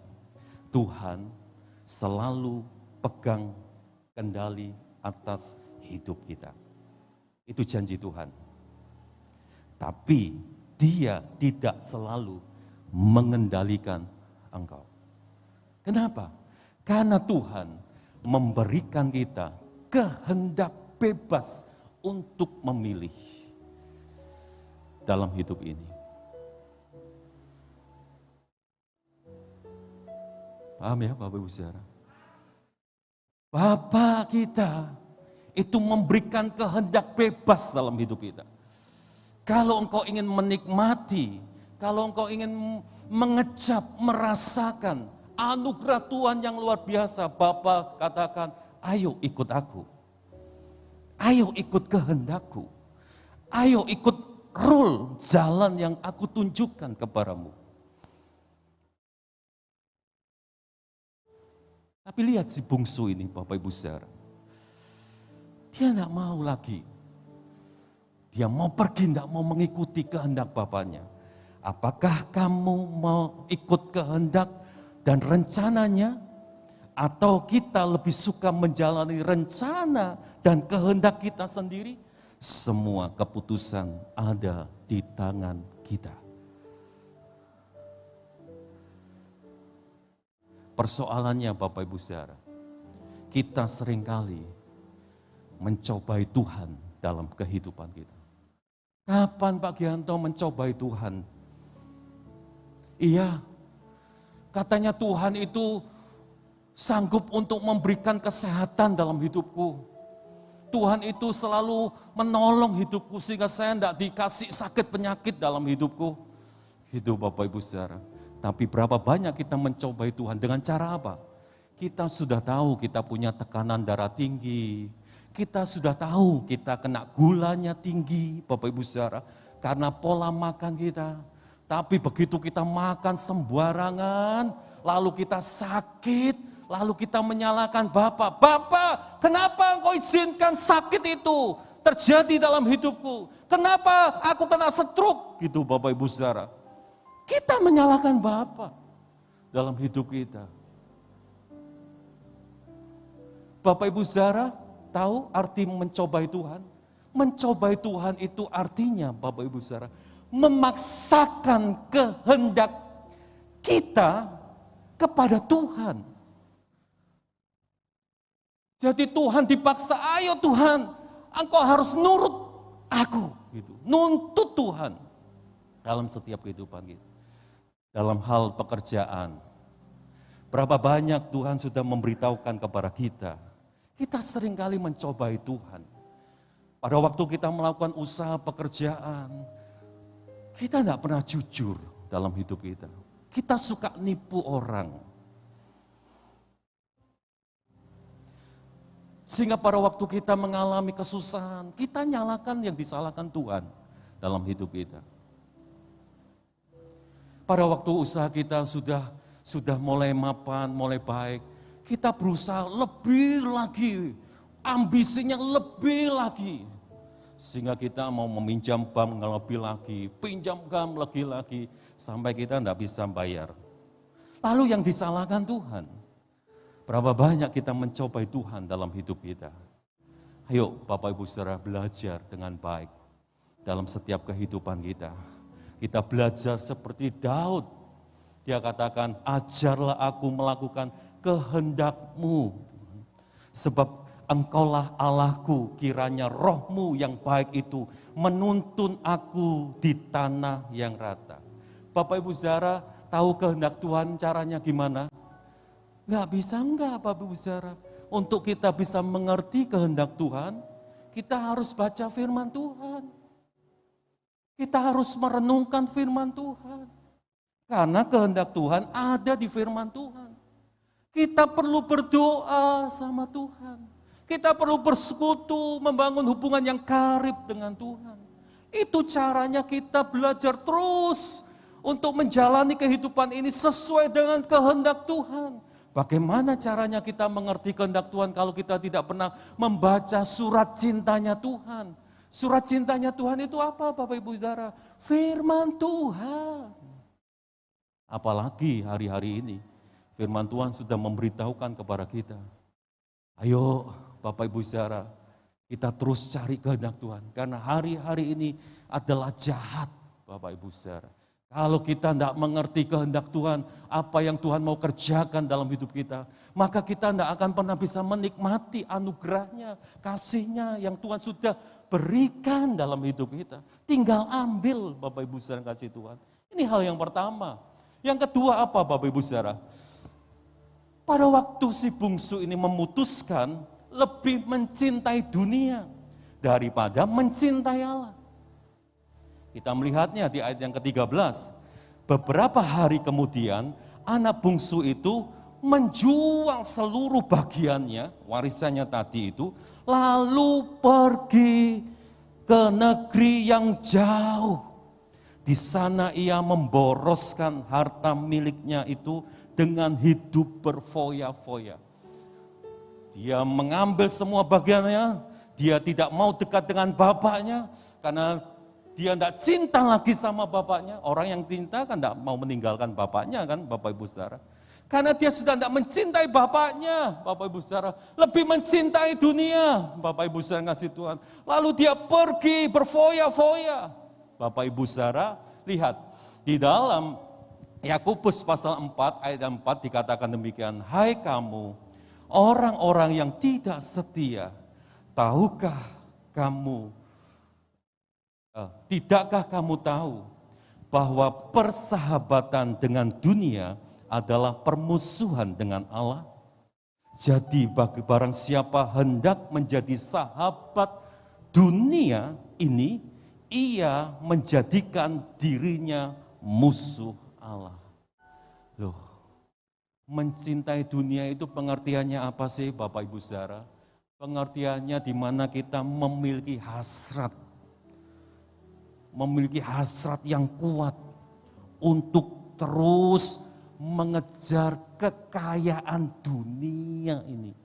Speaker 5: Tuhan selalu pegang kendali atas hidup kita. Itu janji Tuhan. Tapi Dia tidak selalu mengendalikan engkau. Kenapa? Karena Tuhan memberikan kita kehendak bebas untuk memilih dalam hidup ini. Paham ya Bapak Ibu saudara? Bapak kita itu memberikan kehendak bebas dalam hidup kita. Kalau engkau ingin menikmati, kalau engkau ingin mengecap, merasakan anugerah Tuhan yang luar biasa, Bapa katakan, ayo ikut aku. Ayo ikut kehendakku. Ayo ikut rule jalan yang aku tunjukkan kepadamu. Tapi lihat si bungsu ini Bapak Ibu saudara. Dia tidak mau lagi. Dia mau pergi, tidak mau mengikuti kehendak bapaknya. Apakah kamu mau ikut kehendak dan rencananya, atau kita lebih suka menjalani rencana dan kehendak kita sendiri? Semua keputusan ada di tangan kita. Persoalannya Bapak Ibu saudara, kita seringkali mencobai Tuhan dalam kehidupan kita. Kapan Pak Gianto mencobai Tuhan? Iya, katanya Tuhan itu sanggup untuk memberikan kesehatan dalam hidupku. Tuhan itu selalu menolong hidupku sehingga saya tidak dikasih sakit penyakit dalam hidupku. Itu Bapak Ibu saudara. Tapi berapa banyak kita mencobai Tuhan dengan cara apa? Kita sudah tahu kita punya tekanan darah tinggi. Kita sudah tahu kita kena gulanya tinggi Bapak Ibu saudara. Karena pola makan kita. Tapi begitu kita makan sembarangan, lalu kita sakit, lalu kita menyalahkan Bapak. Bapak, kenapa engkau izinkan sakit itu terjadi dalam hidupku? Kenapa aku kena stroke? Gitu Bapak Ibu saudara. Kita menyalahkan Bapak dalam hidup kita. Bapak Ibu saudara, tahu arti mencobai Tuhan? Mencobai Tuhan itu artinya Bapak Ibu saudara, memaksakan kehendak kita kepada Tuhan. Jadi Tuhan dipaksa, ayo Tuhan, engkau harus nurut aku. Gitu. Nuntut Tuhan dalam setiap kehidupan kita. Dalam hal pekerjaan, berapa banyak Tuhan sudah memberitahukan kepada kita. Kita seringkali mencobai Tuhan. Pada waktu kita melakukan usaha pekerjaan, kita tidak pernah jujur dalam hidup kita. Kita suka nipu orang. Sehingga pada waktu kita mengalami kesusahan, kita nyalakan yang disalahkan Tuhan dalam hidup kita. Pada waktu usaha kita sudah mulai mapan, mulai baik, kita berusaha lebih lagi, ambisinya lebih lagi. Sehingga kita mau meminjam bank lebih lagi, pinjam bank lagi, sampai kita tidak bisa bayar. Lalu yang disalahkan Tuhan. Berapa banyak kita mencobai Tuhan dalam hidup kita. Ayo Bapak Ibu Saudara belajar dengan baik dalam setiap kehidupan kita. Kita belajar seperti Daud. Dia katakan, ajarlah aku melakukan kehendak-Mu. Sebab Engkaulah Allahku, kiranya roh-Mu yang baik itu menuntun aku di tanah yang rata. Bapak Ibu Saudara, tahu kehendak Tuhan caranya gimana? Nggak bisa enggak Bapak Ibu Saudara. Untuk kita bisa mengerti kehendak Tuhan, kita harus baca firman Tuhan. Kita harus merenungkan firman Tuhan. Karena kehendak Tuhan ada di firman Tuhan. Kita perlu berdoa sama Tuhan. Kita perlu bersekutu, membangun hubungan yang karib dengan Tuhan. Itu caranya kita belajar terus untuk menjalani kehidupan ini sesuai dengan kehendak Tuhan. Bagaimana caranya kita mengerti kehendak Tuhan kalau kita tidak pernah membaca surat cintanya Tuhan? Surat cintanya Tuhan itu apa Bapak Ibu Saudara? Firman Tuhan. Apalagi hari-hari ini, firman Tuhan sudah memberitahukan kepada kita. Ayo Bapak Ibu Saudara, kita terus cari kehendak Tuhan. Karena hari-hari ini adalah jahat Bapak Ibu Saudara. Kalau kita tidak mengerti kehendak Tuhan, apa yang Tuhan mau kerjakan dalam hidup kita, maka kita tidak akan pernah bisa menikmati anugerahnya, kasihnya yang Tuhan sudah berikan dalam hidup kita. Tinggal ambil Bapak Ibu Saudara kasih Tuhan. Ini hal yang pertama. Yang kedua apa Bapak Ibu Saudara? Pada waktu si bungsu ini memutuskan lebih mencintai dunia daripada mencintai Allah. Kita melihatnya di ayat yang ke-13. Beberapa hari kemudian, anak bungsu itu menjual seluruh bagiannya, warisannya tadi itu, lalu pergi ke negeri yang jauh. Di sana ia memboroskan harta miliknya itu dengan hidup berfoya-foya. Dia mengambil semua bagiannya, dia tidak mau dekat dengan bapaknya, karena dia tidak cinta lagi sama bapaknya. Orang yang cinta kan tidak mau meninggalkan bapaknya kan Bapak Ibu Saudara. Karena dia sudah tidak mencintai bapaknya Bapak Ibu Saudara. Lebih mencintai dunia Bapak Ibu Saudara kasih Tuhan. Lalu dia pergi berfoya-foya. Bapak Ibu Saudara lihat di dalam Yakobus pasal 4 ayat 4 dikatakan demikian. Hai kamu orang-orang yang tidak setia. Tahukah kamu Tidakkah kamu tahu bahwa persahabatan dengan dunia adalah permusuhan dengan Allah? Jadi bagi barang siapa hendak menjadi sahabat dunia ini, ia menjadikan dirinya musuh Allah. Loh, mencintai dunia itu pengertiannya apa sih Bapak Ibu Saudara? Pengertiannya di mana kita memiliki hasrat yang kuat untuk terus mengejar kekayaan dunia ini.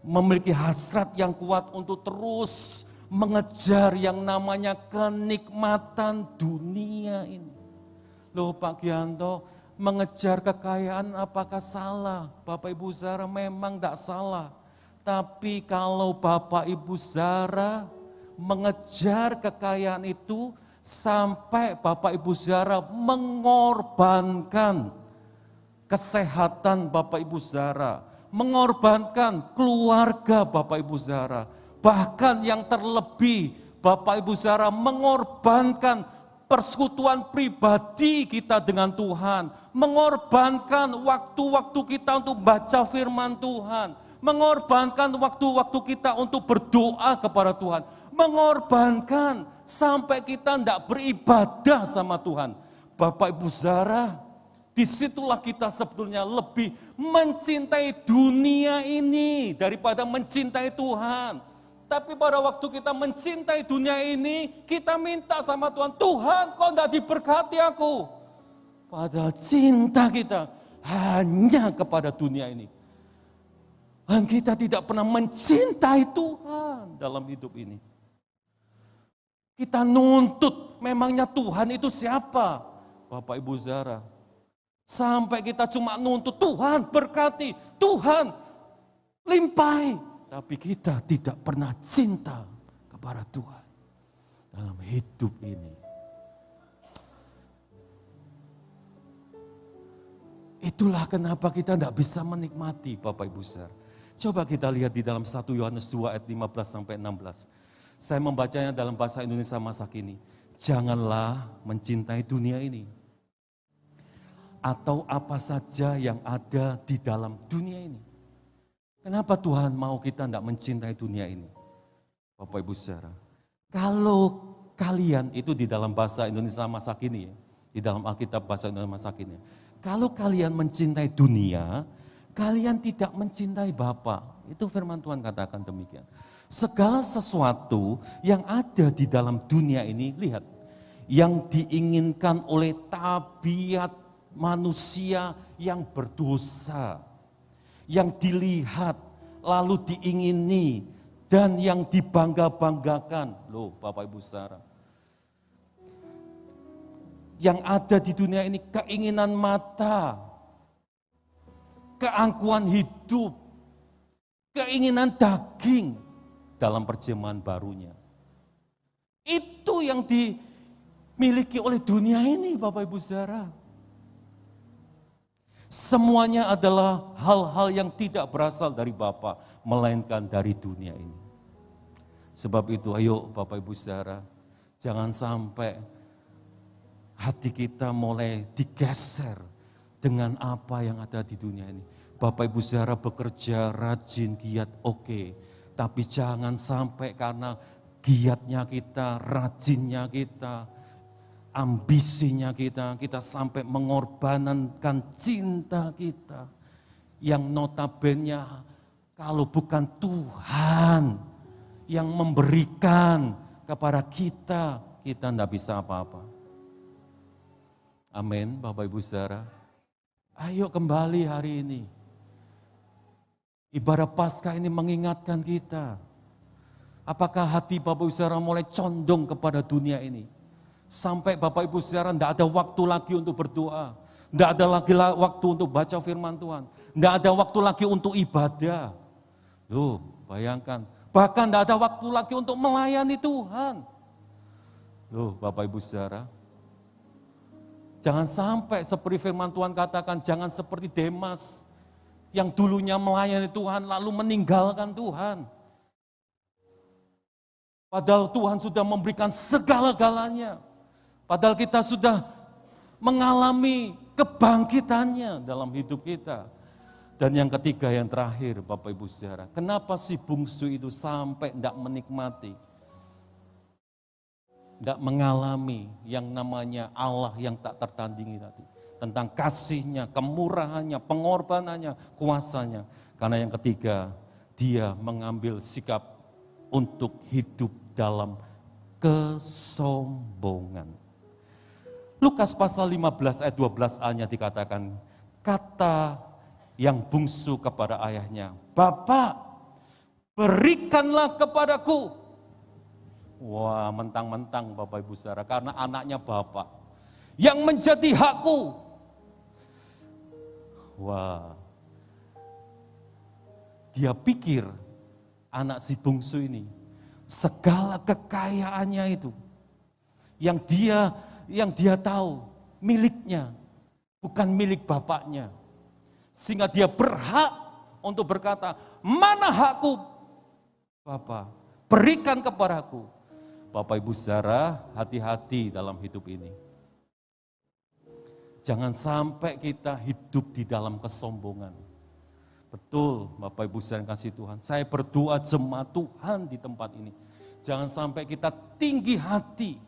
Speaker 5: Memiliki hasrat yang kuat untuk terus mengejar yang namanya kenikmatan dunia ini. Loh Pak Gianto, mengejar kekayaan apakah salah? Bapak Ibu Saudara memang tidak salah. Tapi kalau Bapak Ibu Saudara mengejar kekayaan itu sampai Bapak Ibu Saudara mengorbankan kesehatan Bapak Ibu Saudara, mengorbankan keluarga Bapak Ibu Saudara, bahkan yang terlebih Bapak Ibu Saudara mengorbankan persekutuan pribadi kita dengan Tuhan, mengorbankan waktu-waktu kita untuk baca firman Tuhan, mengorbankan waktu-waktu kita untuk berdoa kepada Tuhan, mengorbankan sampai kita tidak beribadah sama Tuhan. Bapak Ibu Saudara, disitulah kita sebetulnya lebih mencintai dunia ini daripada mencintai Tuhan. Tapi pada waktu kita mencintai dunia ini, kita minta sama Tuhan, Tuhan kok tidak diberkati aku. Padahal cinta kita hanya kepada dunia ini. Dan kita tidak pernah mencintai Tuhan dalam hidup ini. Kita nuntut, memangnya Tuhan itu siapa? Bapak Ibu Saudara, Sampai kita cuma nuntut, Tuhan berkati, Tuhan limpahi. Tapi kita tidak pernah cinta kepada Tuhan dalam hidup ini. Itulah kenapa kita tidak bisa menikmati Bapak Ibu Saudara. Coba kita lihat di dalam 1 Yohanes 2 ayat 15 sampai 16. Saya membacanya dalam bahasa Indonesia masa kini. Janganlah mencintai dunia ini atau apa saja yang ada di dalam dunia ini. Kenapa Tuhan mau kita tidak mencintai dunia ini? Bapak Ibu Saudara, kalau kalian itu di dalam bahasa Indonesia masa kini, di dalam Alkitab bahasa Indonesia masa kini, kalau kalian mencintai dunia, kalian tidak mencintai Bapa. Itu firman Tuhan katakan demikian. Segala sesuatu yang ada di dalam dunia ini, lihat, yang diinginkan oleh tabiat manusia yang berdosa, yang dilihat lalu diingini dan yang dibangga-banggakan. Loh Bapak Ibu Saudara, yang ada di dunia ini keinginan mata, keangkuhan hidup, keinginan daging dalam terjemahan barunya. Itu yang dimiliki oleh dunia ini Bapak Ibu Saudara. Semuanya adalah hal-hal yang tidak berasal dari Bapa, melainkan dari dunia ini. Sebab itu ayo Bapak Ibu Saudara, jangan sampai hati kita mulai digeser dengan apa yang ada di dunia ini. Bapak Ibu Saudara bekerja rajin, giat, oke. Tapi jangan sampai karena giatnya kita, rajinnya kita, ambisinya kita sampai mengorbankan cinta kita. Yang notabene kalau bukan Tuhan yang memberikan kepada kita, kita tidak bisa apa-apa. Amin, Bapak Ibu Saudara. Ayo kembali hari ini. Ibadah Paskah ini mengingatkan kita. Apakah hati Bapak Ibu Saudara mulai condong kepada dunia ini? Sampai Bapak Ibu Saudara tidak ada waktu lagi untuk berdoa. Tidak ada lagi waktu untuk baca firman Tuhan. Tidak ada waktu lagi untuk ibadah. Loh, bayangkan. Bahkan tidak ada waktu lagi untuk melayani Tuhan. Loh, Bapak Ibu Saudara. Jangan sampai seperti firman Tuhan katakan, jangan seperti Demas yang dulunya melayani Tuhan lalu meninggalkan Tuhan. Padahal Tuhan sudah memberikan segala-galanya. Padahal kita sudah mengalami kebangkitannya dalam hidup kita. Dan yang ketiga, yang terakhir Bapak Ibu Saudara, kenapa si bungsu itu sampai tidak menikmati, tidak mengalami yang namanya Allah yang tak tertandingi tadi. Tentang kasihnya, kemurahannya, pengorbanannya, kuasanya. Karena yang ketiga, dia mengambil sikap untuk hidup dalam kesombongan. Lukas pasal 15 ayat 12a-nya dikatakan, kata yang bungsu kepada ayahnya, Bapak, berikanlah kepadaku. Wah, mentang-mentang Bapak Ibu Saudara, karena anaknya Bapak yang menjadi hakku. Wah, dia pikir anak si bungsu ini segala kekayaannya itu yang dia tahu miliknya, bukan milik bapaknya. Sehingga dia berhak untuk berkata, mana hakku Bapak, berikan kepadaku. Bapak Ibu Saudara, hati-hati dalam hidup ini. Jangan sampai kita hidup di dalam kesombongan. Betul, Bapak Ibu Saudara kasih Tuhan. Saya berdoa jemaat Tuhan di tempat ini. Jangan sampai kita tinggi hati.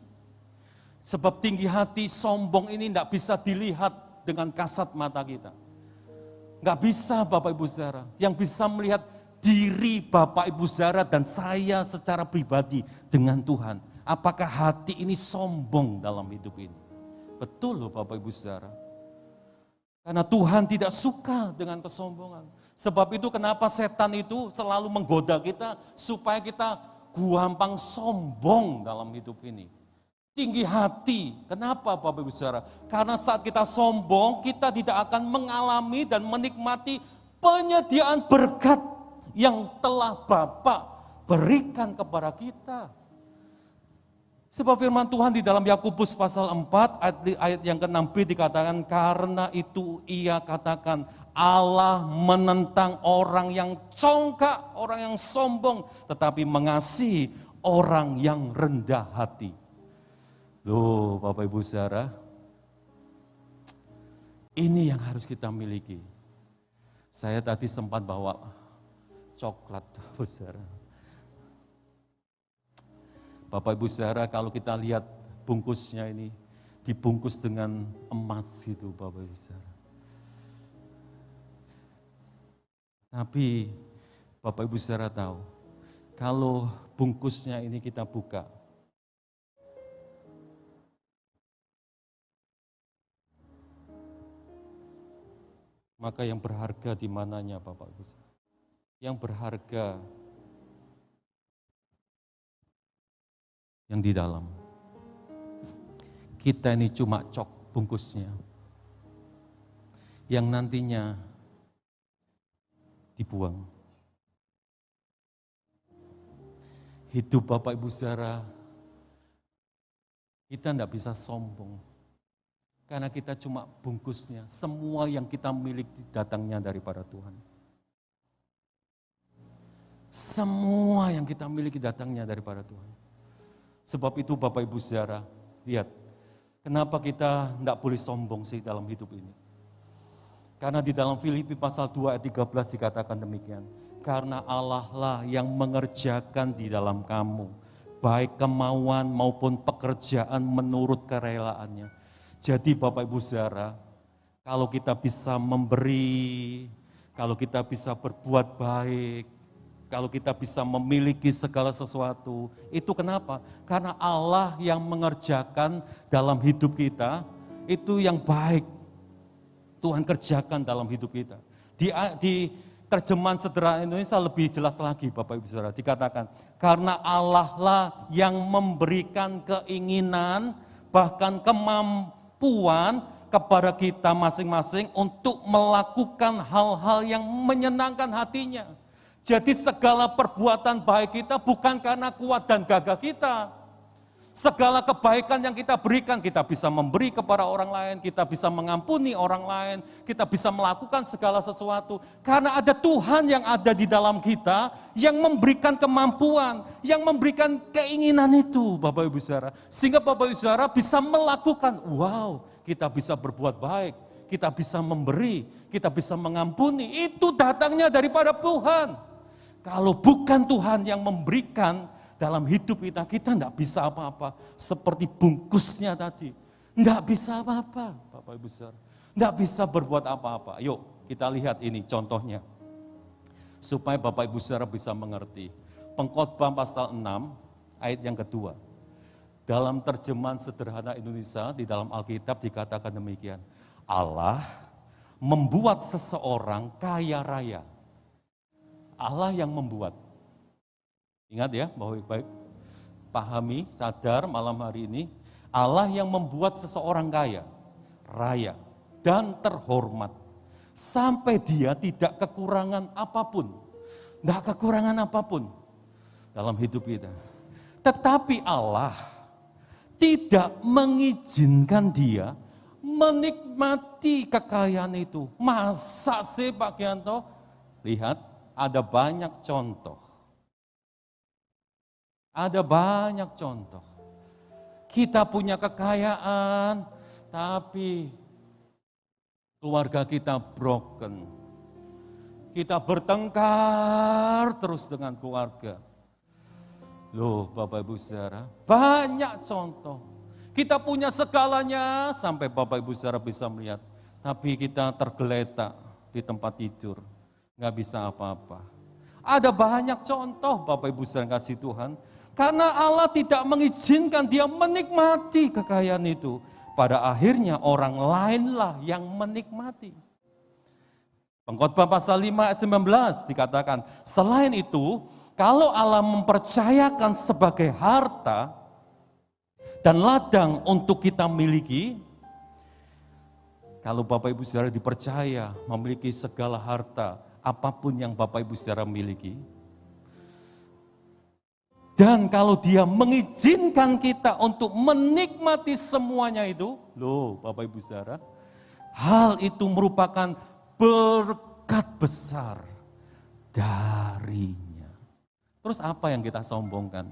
Speaker 5: Sebab tinggi hati, sombong ini tidak bisa dilihat dengan kasat mata kita. Nggak bisa Bapak Ibu Saudara. Yang bisa melihat diri Bapak Ibu Saudara dan saya secara pribadi dengan Tuhan. Apakah hati ini sombong dalam hidup ini? Betul loh Bapak Ibu Saudara. Karena Tuhan tidak suka dengan kesombongan. Sebab itu kenapa setan itu selalu menggoda kita supaya kita gampang sombong dalam hidup ini. tinggi hati. Kenapa Bapak Ibu Saudara? Karena saat kita sombong, kita tidak akan mengalami dan menikmati penyediaan berkat yang telah Bapa berikan kepada kita. Sebab firman Tuhan di dalam Yakobus pasal 4 ayat yang ke-6b dikatakan, karena itu ia katakan, Allah menentang orang yang congkak, orang yang sombong, tetapi mengasihi orang yang rendah hati. Loh Bapak Ibu Saudara, ini yang harus kita miliki. Saya tadi sempat bawa coklat, Bapak Ibu Saudara. Bapak Ibu Saudara, kalau kita lihat bungkusnya ini, dibungkus dengan emas gitu Bapak Ibu Saudara. Tapi Bapak Ibu Saudara tahu, kalau bungkusnya ini kita buka, maka yang berharga di mananya Bapak Ibu Saudara? Yang berharga yang di dalam. Kita ini cuma cok bungkusnya. Yang nantinya dibuang. Hidup Bapak Ibu Saudara, kita tidak bisa sombong. Karena kita cuma bungkusnya. Semua yang kita miliki datangnya daripada Tuhan. Semua yang kita miliki datangnya daripada Tuhan. Sebab itu Bapak Ibu Saudara, lihat, kenapa kita tidak boleh sombong sih dalam hidup ini. Karena di dalam Filipi pasal 2 ayat 13 dikatakan demikian. Karena Allah lah yang mengerjakan di dalam kamu, baik kemauan maupun pekerjaan menurut kerelaannya. Jadi Bapak Ibu Saudara, kalau kita bisa memberi, kalau kita bisa berbuat baik, kalau kita bisa memiliki segala sesuatu, itu kenapa? Karena Allah yang mengerjakan dalam hidup kita, itu yang baik. Tuhan kerjakan dalam hidup kita. Di terjemahan sederhana Indonesia lebih jelas lagi Bapak Ibu Saudara, dikatakan, karena Allah lah yang memberikan keinginan, bahkan kemampuan kepada kita masing-masing untuk melakukan hal-hal yang menyenangkan hatinya. Jadi segala perbuatan baik kita bukan karena kuat dan gagah kita. Segala kebaikan yang kita berikan, kita bisa memberi kepada orang lain, kita bisa mengampuni orang lain, kita bisa melakukan segala sesuatu. Karena ada Tuhan yang ada di dalam kita, yang memberikan kemampuan, yang memberikan keinginan itu, Bapak Ibu Saudara. Sehingga Bapak Ibu Saudara bisa melakukan, wow, kita bisa berbuat baik, kita bisa memberi, kita bisa mengampuni. Itu datangnya daripada Tuhan. Kalau bukan Tuhan yang memberikan dalam hidup kita, kita tidak bisa apa-apa. Seperti bungkusnya tadi. Tidak bisa apa-apa, Bapak Ibu Saudara. Tidak bisa berbuat apa-apa. Yuk kita lihat ini contohnya. Supaya Bapak Ibu Saudara bisa mengerti. Pengkhotbah pasal 6 ayat yang kedua. Dalam terjemahan sederhana Indonesia, di dalam Alkitab dikatakan demikian. Allah membuat seseorang kaya raya. Allah yang membuat. Ingat ya, baik-baik. Pahami, sadar malam hari ini. Allah yang membuat seseorang kaya, raya, dan terhormat. Sampai dia tidak kekurangan apapun. Tidak kekurangan apapun dalam hidup kita. Tetapi Allah tidak mengizinkan dia menikmati kekayaan itu. Masa sih Pak Gianto? Lihat. Ada banyak contoh. Ada banyak contoh. Kita punya kekayaan, tapi keluarga kita broken. Kita bertengkar terus dengan keluarga. Loh Bapak Ibu Saudara, banyak contoh. Kita punya segalanya sampai Bapak Ibu Saudara bisa melihat. Tapi kita tergeletak di tempat tidur. Nggak bisa apa-apa. Ada banyak contoh Bapak Ibu Saudara kasih Tuhan. Karena Allah tidak mengizinkan dia menikmati kekayaan itu. Pada akhirnya orang lainlah yang menikmati. Pengkhotbah pasal 5 ayat 19 dikatakan, selain itu, kalau Allah mempercayakan sebagai harta, dan ladang untuk kita miliki. Kalau Bapak Ibu Saudara dipercaya memiliki segala harta, apapun yang Bapak Ibu Saudara miliki. Dan kalau Dia mengizinkan kita untuk menikmati semuanya itu, loh Bapak Ibu Saudara, hal itu merupakan berkat besar darinya. Terus apa yang kita sombongkan?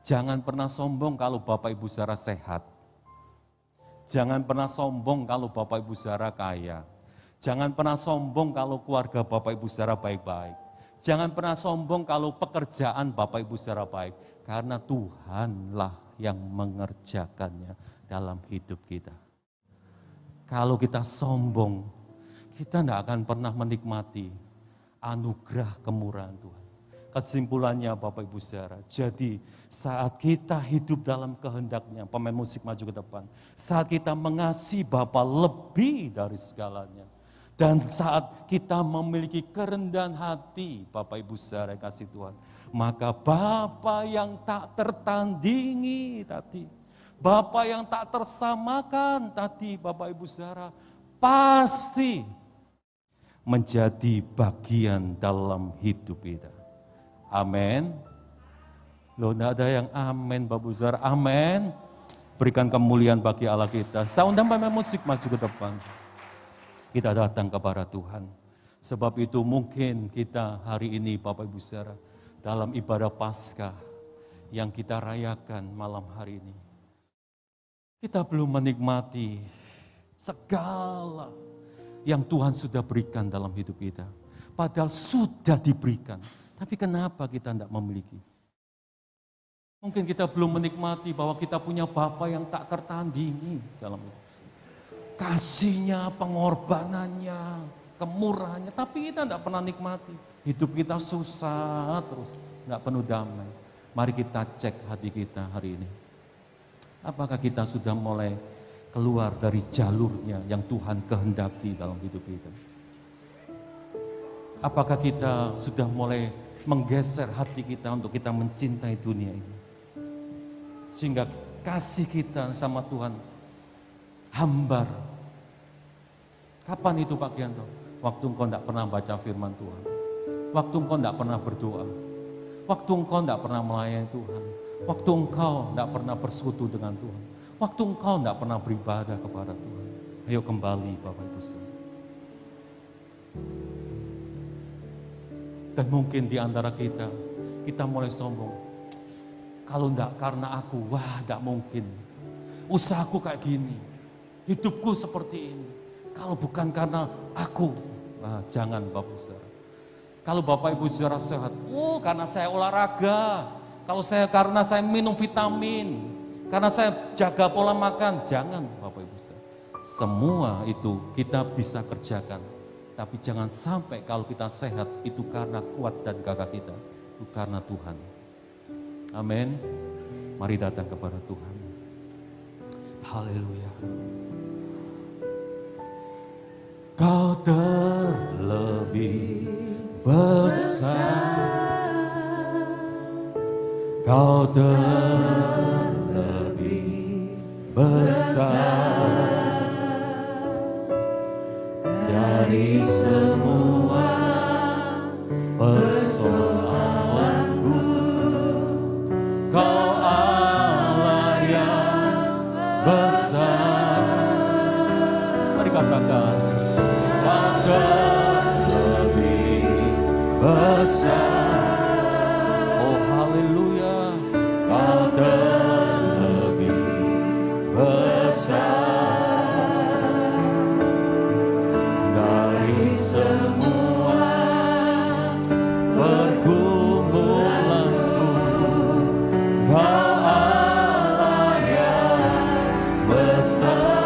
Speaker 5: Jangan pernah sombong kalau Bapak Ibu Saudara sehat. Jangan pernah sombong kalau Bapak Ibu Saudara kaya. Jangan pernah sombong kalau keluarga Bapak Ibu Saudara baik-baik. Jangan pernah sombong kalau pekerjaan Bapak Ibu Saudara baik. Karena Tuhanlah yang mengerjakannya dalam hidup kita. Kalau kita sombong, kita tidak akan pernah menikmati anugerah kemurahan Tuhan. Kesimpulannya Bapak Ibu Saudara, jadi saat kita hidup dalam kehendaknya, pemain musik maju ke depan. Saat kita mengasihi Bapa lebih dari segalanya. Dan saat kita memiliki kerendahan hati, Bapak Ibu Saudara kasih Tuhan, maka Bapa yang tak tertandingi tadi, Bapa yang tak tersamakan tadi, Bapak Ibu Saudara, pasti menjadi bagian dalam hidup kita. Amin. Loh, tidak ada yang amin, Bapak Ibu Saudara. Amin. Berikan kemuliaan bagi Allah kita. Saya undang pemain musik maju ke depan. Kita datang kepada Tuhan. Sebab itu mungkin kita hari ini Bapak Ibu Saudara dalam ibadah Paskah yang kita rayakan malam hari ini. Kita belum menikmati segala yang Tuhan sudah berikan dalam hidup kita. Padahal sudah diberikan. Tapi kenapa kita tidak memiliki? Mungkin kita belum menikmati bahwa kita punya Bapa yang tak tertandingi dalam hidup. Kasihnya, pengorbanannya, kemurahannya, tapi kita tidak pernah nikmati. Hidup kita susah terus, tidak penuh damai. Mari kita cek hati kita hari ini. Apakah kita sudah mulai keluar dari jalurnya yang Tuhan kehendaki dalam hidup kita? Apakah kita sudah mulai menggeser hati kita untuk kita mencintai dunia ini? Sehingga kasih kita sama Tuhan hambar. Kapan itu Pak Gianto? Waktu engkau tidak pernah baca firman Tuhan. Waktu engkau tidak pernah berdoa. Waktu engkau tidak pernah melayani Tuhan. Waktu engkau tidak pernah bersekutu dengan Tuhan. Waktu engkau tidak pernah beribadah kepada Tuhan. Ayo kembali Bapak Ibu Saudara. Dan mungkin di antara kita mulai sombong. Kalau tidak karena aku, wah tidak mungkin. Usahaku kayak gini. Hidupku seperti ini. Kalau bukan karena aku, nah, jangan Bapak Saudara. Kalau Bapak Ibu Saudara sehat, karena saya olahraga, karena saya minum vitamin, karena saya jaga pola makan, jangan Bapak Ibu Saudara. Semua itu kita bisa kerjakan, tapi jangan sampai kalau kita sehat itu karena kuat dan gagah kita, itu karena Tuhan. Amin. Mari datang kepada Tuhan. Haleluya. Kau terlebih besar, Kau terlebih besar dari semua persoalanku. Kau Allah yang besar. Mari katakan. Lebih besar, oh haleluya, Kau terlebih besar dari semua pergumulanku. Kau Allah yang besar.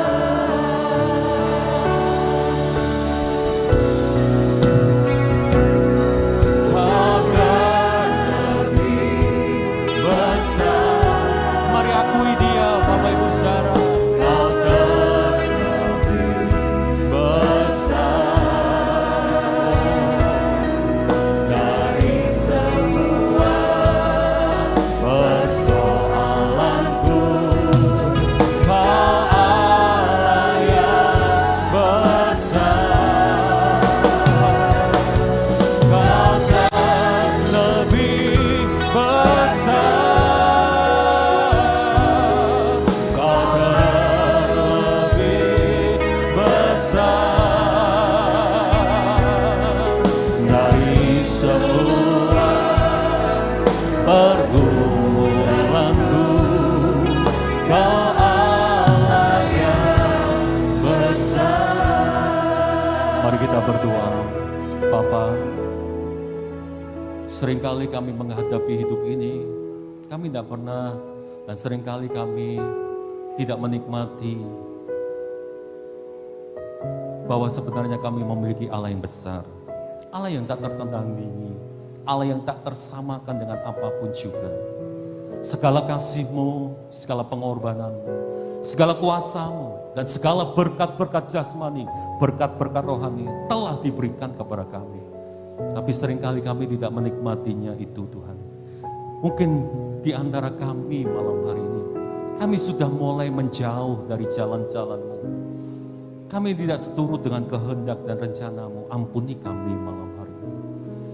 Speaker 5: Kau Allah yang besar. Mari kita berdoa. Bapa, seringkali kami menghadapi hidup ini, kami tidak pernah, dan seringkali kami tidak menikmati bahwa sebenarnya kami memiliki Allah yang besar, Allah yang tak tertandingi, Allah yang tak tersamakan dengan apapun juga. Segala kasih-Mu, segala pengorbananmu, segala kuasa-Mu, dan segala berkat-berkat jasmani, berkat-berkat rohani telah diberikan kepada kami. Tapi seringkali kami tidak menikmatinya itu Tuhan. Mungkin di antara kami malam hari ini, kami sudah mulai menjauh dari jalan-jalan-Mu. Kami tidak seturut dengan kehendak dan rencana-Mu. Ampuni kami malam hari ini.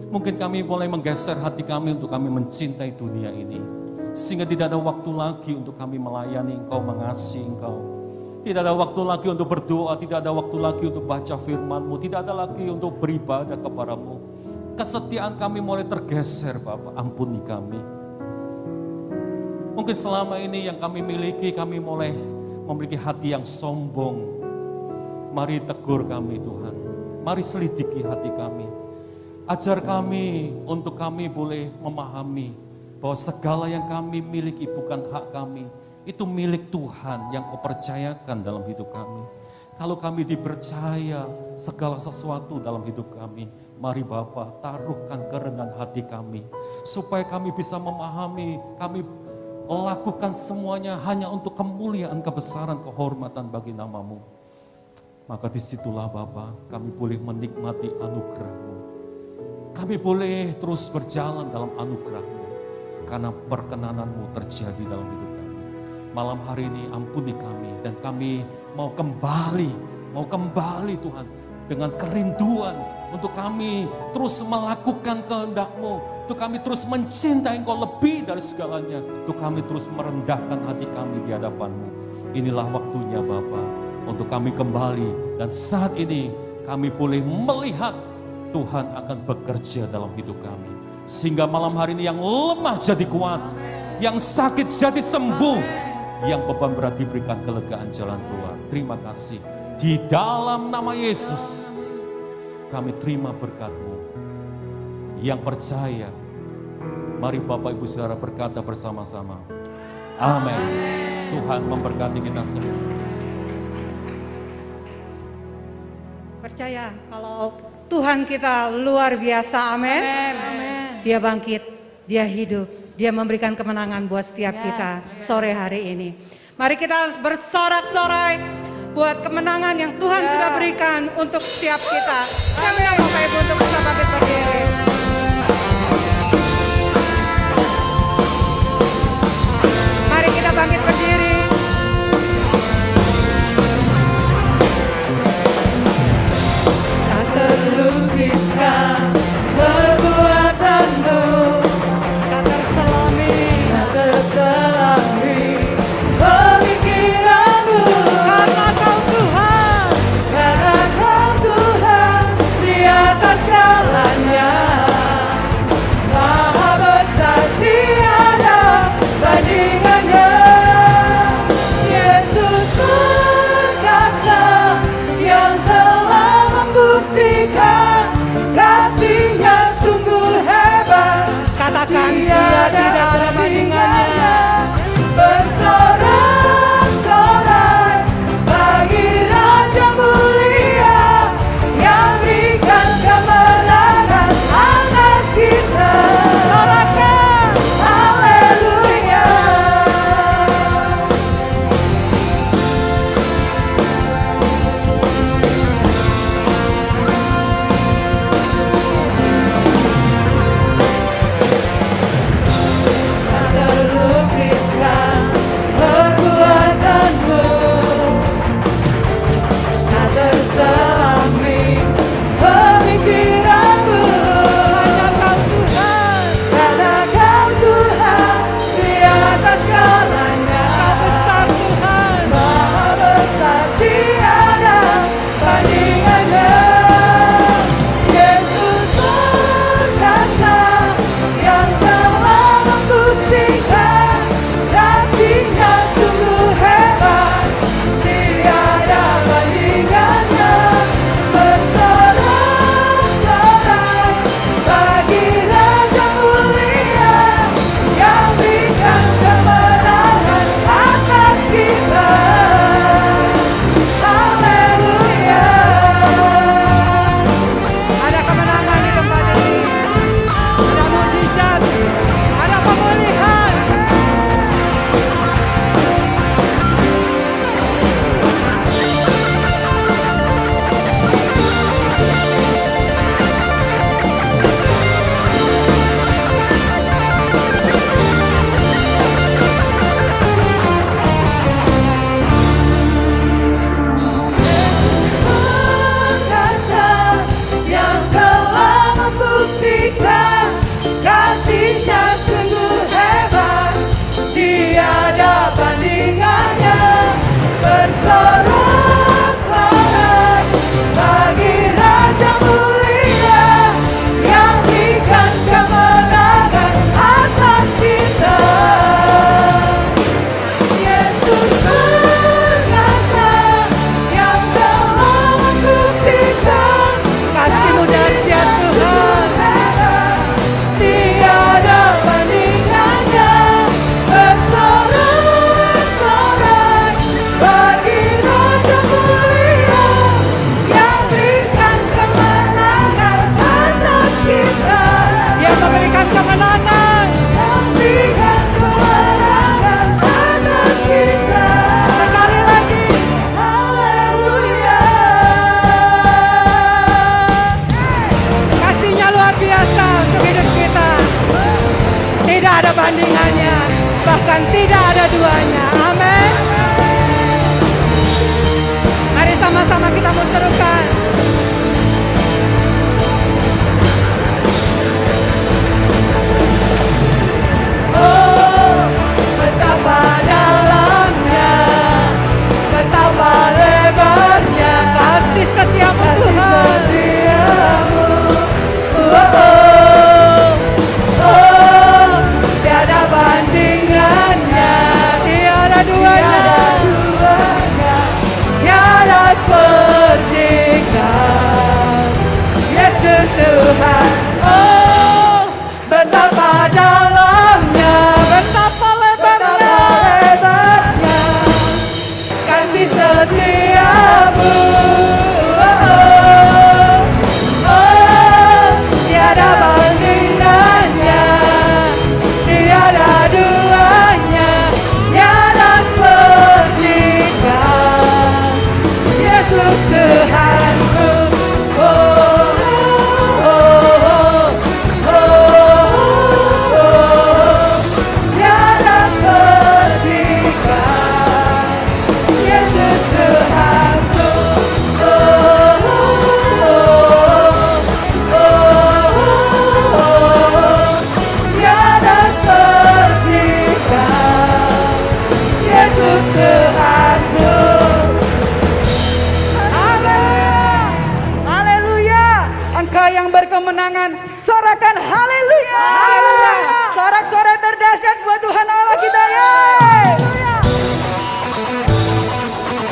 Speaker 5: Mungkin kami mulai menggeser hati kami untuk kami mencintai dunia ini. Sehingga tidak ada waktu lagi untuk kami melayani Engkau, mengasihi Engkau. Tidak ada waktu lagi untuk berdoa, tidak ada waktu lagi untuk baca firman-Mu, tidak ada lagi untuk beribadah kepada-Mu. Kesetiaan kami mulai tergeser, Bapak. Ampuni kami. Mungkin selama ini yang kami miliki, kami mulai memiliki hati yang sombong. Mari tegur kami Tuhan. Mari selidiki hati kami. Ajar kami untuk kami boleh memahami bahwa segala yang kami miliki bukan hak kami. Itu milik Tuhan yang Kau percayakan dalam hidup kami. Kalau kami dipercaya segala sesuatu dalam hidup kami, mari Bapa taruhkan kerendahan hati kami. Supaya kami bisa memahami, kami lakukan semuanya hanya untuk kemuliaan, kebesaran, kehormatan bagi nama-Mu. Maka disitulah Bapa kami boleh menikmati anugerah-Mu. Kami boleh terus berjalan dalam anugerah-Mu. Karena perkenanan-Mu terjadi dalam hidup kami. Malam hari ini ampuni kami dan kami mau kembali Tuhan dengan kerinduan untuk kami terus melakukan kehendak-Mu, untuk kami terus mencintai Engkau lebih dari segalanya, untuk kami terus merendahkan hati kami di hadapan-Mu. Inilah waktunya Bapa untuk kami kembali, dan saat ini kami boleh melihat Tuhan akan bekerja dalam hidup kami. Sehingga malam hari ini yang lemah jadi kuat, yang sakit jadi sembuh, yang beban berat diberikan kelegaan jalan keluar. Terima kasih. Di dalam nama Yesus kami terima berkat-Mu. Yang percaya, mari Bapak Ibu Saudara berkata bersama-sama. Amin. Tuhan memberkati kita semua.
Speaker 6: Percaya kalau Tuhan kita luar biasa, amin. Dia bangkit, Dia hidup, Dia memberikan kemenangan buat setiap kita sore hari ini. Mari kita bersorak-sorai buat kemenangan yang Tuhan sudah berikan untuk setiap kita. Saya minta Bapak Ibu untuk bisa bangkit berdiri. Mari kita bangkit berdiri. Tak terlukiskan perbuatanmu, tak terselami pemikiranmu. Karena Kau Tuhan di atas segalanya. Maha besar tiada bandingannya. bersorak-sorai bagi Raja mulia yang berikan kemenangan atas kita. Yesus perkasa yang telah membuktikan kasih-Mu dahsyat Tuhan. Tiada bandingannya, bersorak-sorai bagi Raja mulia yang berikan kemenangan atas kita. Dia memberikan kemenangan, memberikan kemenangan atas kita. Sekali lagi, haleluya. Kasih-Nya luar biasa untuk hidup kita. Tidak ada bandingannya, bahkan tidak ada duanya. Amin. Mari sama-sama kita muserukan. Oh, betapa dalamnya, betapa lebarnya kasih setiamu Tuhan. Oh, tiada bandingannya, tiada duanya, tiada sepertikan. Yesus Tuhan, oh, betapa dalamnya, betapa lebarnya, kasih setiamu. Tiada bandingannya, tiada duanya, tiada sepertikan. Yesus Tuhanku, oh, oh, oh, oh, tiada sepertikan. Yesus Tuhanku, oh, tiada sepertikan. Yesus Tuhanku. Haleluya, haleluya. Engkau yang berkemenangan, sorakan haleluya. Sorak-sorai terdahsyat buat Tuhan Allah kita, yeay.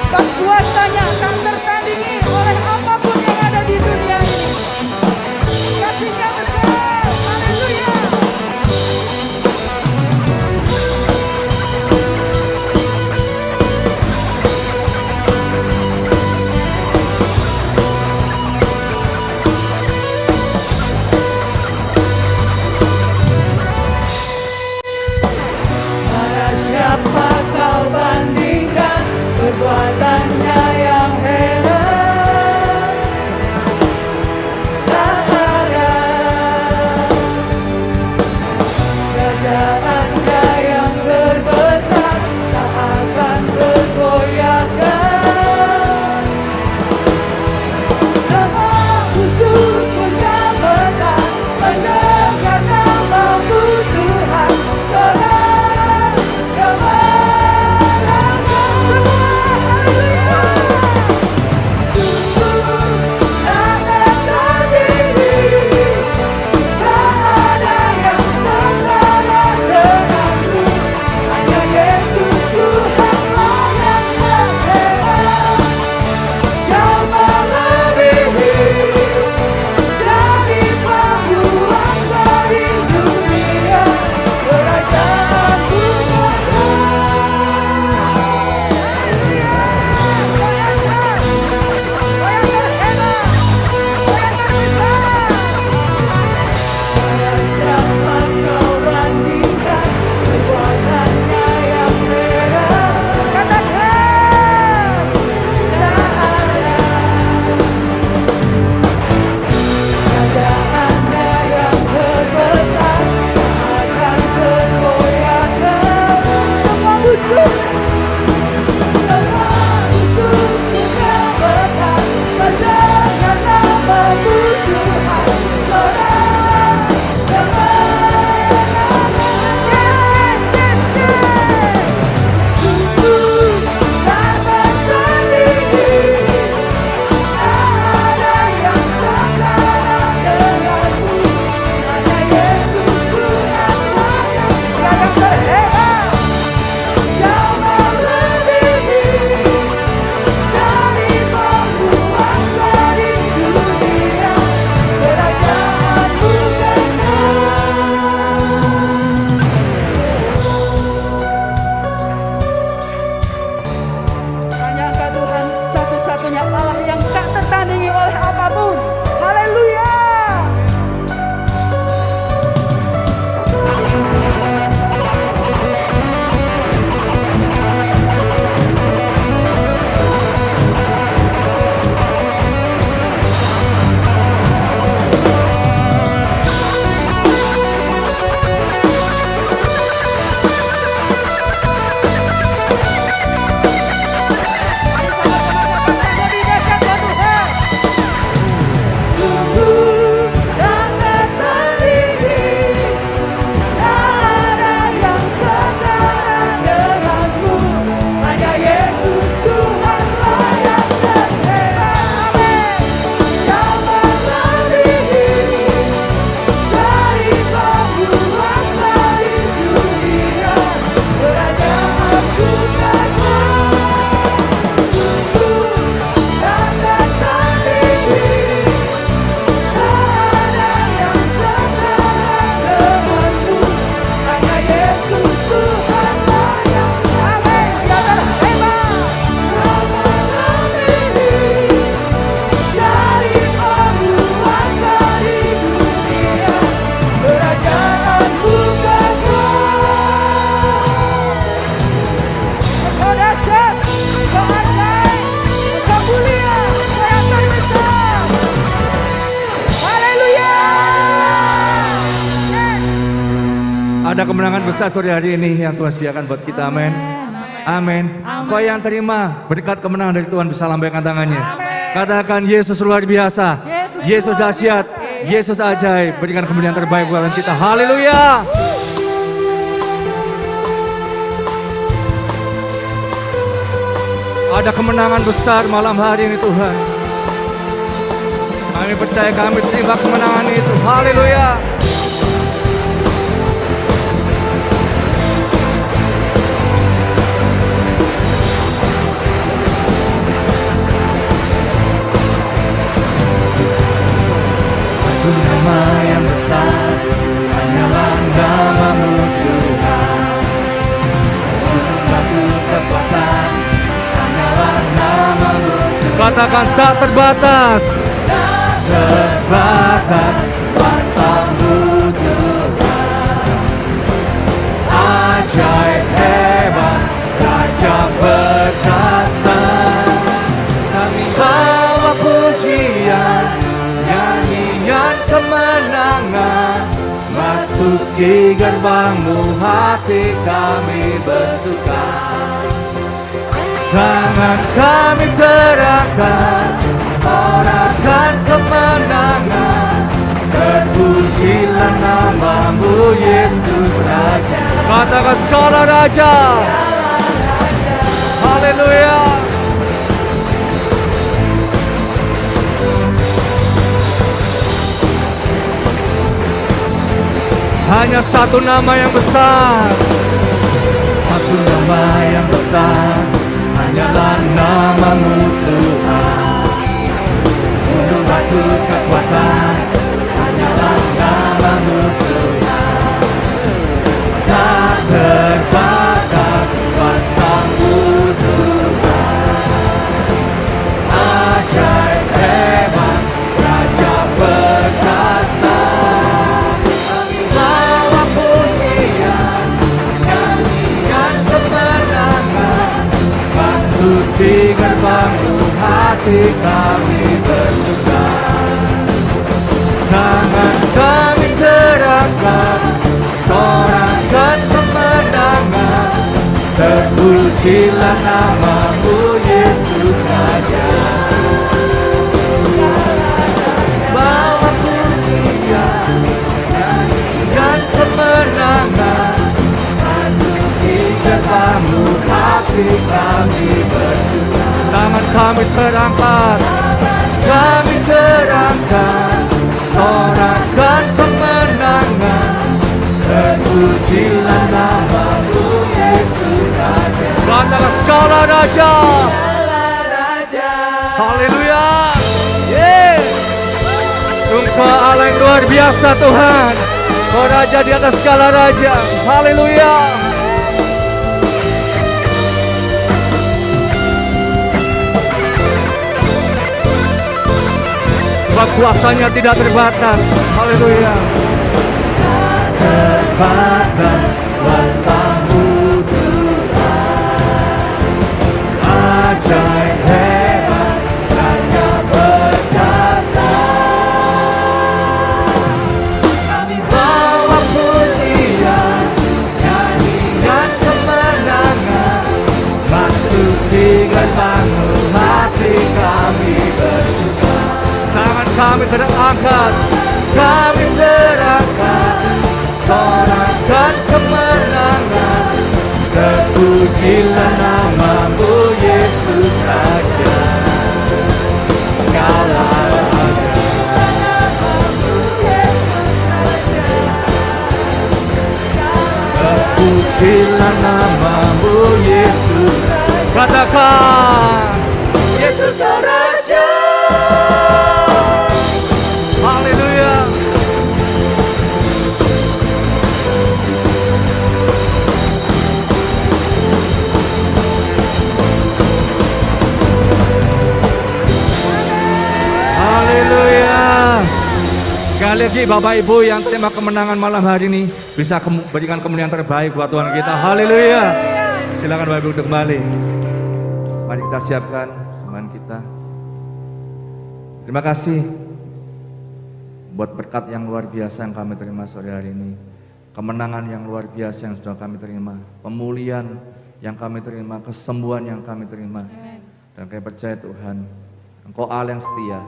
Speaker 6: Sebab kuasanya akan tertandingi oleh apapun yang ada di dunia ini. Kasih-Nya besar, haleluya.
Speaker 5: Ada kemenangan besar sore hari ini yang Tuhan sediakan buat kita, amin. Amin. Kau yang terima berkat kemenangan dari Tuhan bisa lambaikan tangannya. Katakan Yesus luar biasa, Yesus dahsyat, Yesus ajaib, berikan kemuliaan terbaik buat kita. Haleluya. Ada kemenangan besar malam hari ini Tuhan. Kami percaya kami terima kemenangan itu. Haleluya. Satu nama yang besar, hanyalah nama-Mu Tuhan. Satu kekuatan, hanyalah nama-Mu Tuhan. Katakan tak terbatas. Tak terbatas kuasa-Mu Tuhan. Ajaib hebat, Raja perkasa. Kami bawa pujian, nyanyian kemenangan, masuki gerbang-Mu, hati kami bersuka. Tangan kami terangkat, sorakan kemenangan, terpujilah nama-Mu Yesus Raja. Katakan skala Raja. Haleluya. Hanya satu nama yang besar, satu nama yang besar, hanyalah nama-Mu Tuhan. Untuk batu kekuatan, hanyalah nama-Mu Tuhan. Tak terbatas kuasa-Mu Tuhan. Ajaib hebat, Raja perkasa. Kami bawa pujian, nyanyian kemenangan, masuki gerbang-Mu, hati kami bersuka. Tangan kami terangkat, sorakan kemenangan, terpujilah nama-Mu Yesus Raja. Bawa pujian, nyanyian kemenangan, masuki gerbang-Mu, hati kami bersuka. Tangan kami terangkat, kami terangkat, sorakan kemenangan, terpujilah nama-Mu Yesus Raja. Katakan skala Raja. Haleluya. Sungguh Allah yang luar biasa Tuhan. Kau Raja di atas skala raja. Haleluya. Sebab kuasanya tidak terbatas. Haleluya. Tak terbatas kuasa-Mu Tuhan. Ajaib hebat, Raja perkasa. Kami bawa pujian, nyanyian kemenangan, masuki gerbang-Mu, hati kami bersuka. Tangan kami terangkat, kami terangkat, sorakan kemenangan, terpujilah nama-Mu Yesus Raja. Segala raja, nama-Mu Yesus Raja. Terpujilah nama-Mu Yesus Raja. Katakan Yesus Raja. Haleluya. Haleluya. Sekali lagi Bapak Ibu yang terima kemenangan malam hari ini bisa berikan kemuliaan terbaik buat Tuhan kita. Haleluya. Silakan Bapak Ibu untuk kembali. Mari kita siapkan sembahan kita. Terima kasih buat berkat yang luar biasa yang kami terima sore hari ini.
Speaker 7: kemenangan yang luar biasa yang sudah kami terima, pemulihan yang kami terima, kesembuhan yang kami terima. Dan kami percaya Tuhan, Engkau Allah yang setia,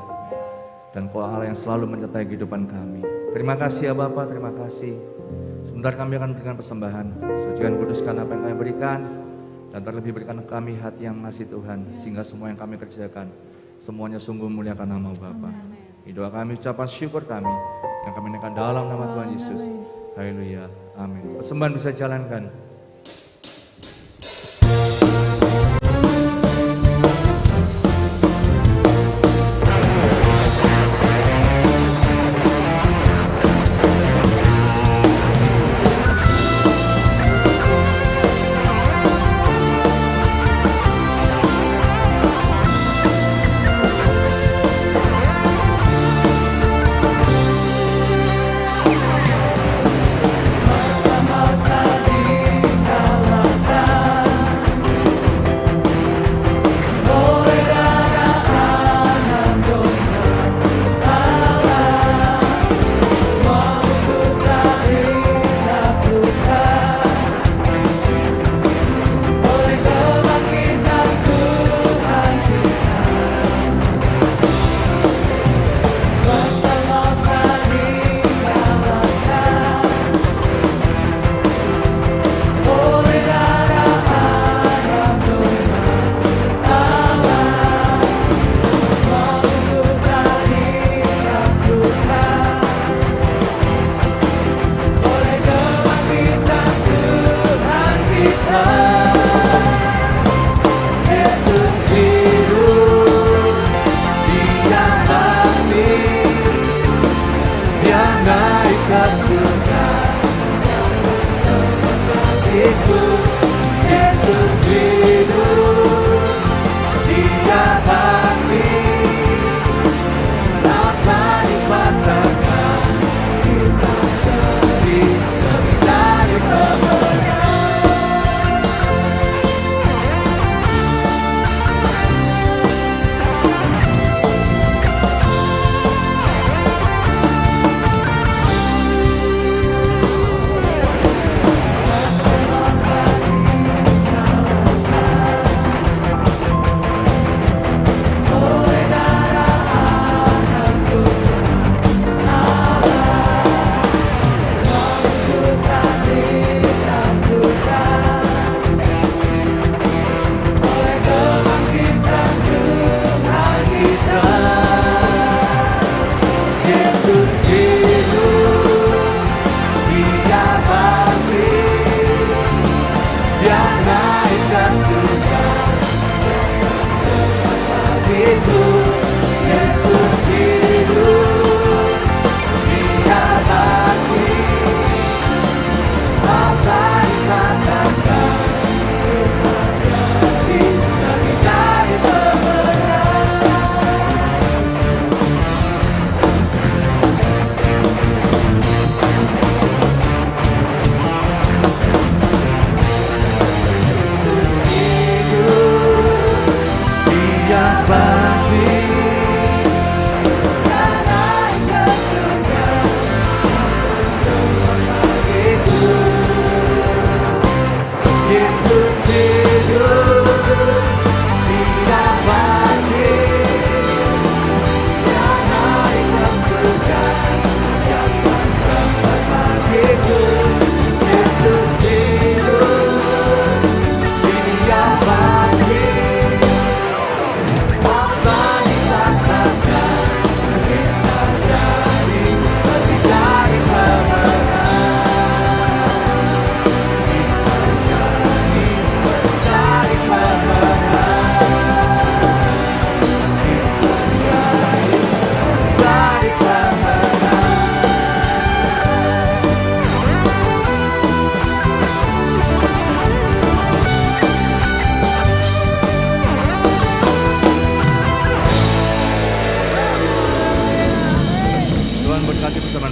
Speaker 7: dan Engkau Allah yang selalu menyertai kehidupan kami. Terima kasih ya Bapa, terima kasih. Sebentar kami akan berikan persembahan, sucikan kuduskan apa yang kami berikan, dan terlebih berikan kami hati yang mengasihi Tuhan, sehingga semua yang kami kerjakan, semuanya sungguh muliakan nama Bapa. Doa kami, ucapan syukur kami, yang kami naikkan dalam nama Tuhan Yesus. Haleluya, amin. Persembahan bisa jalankan.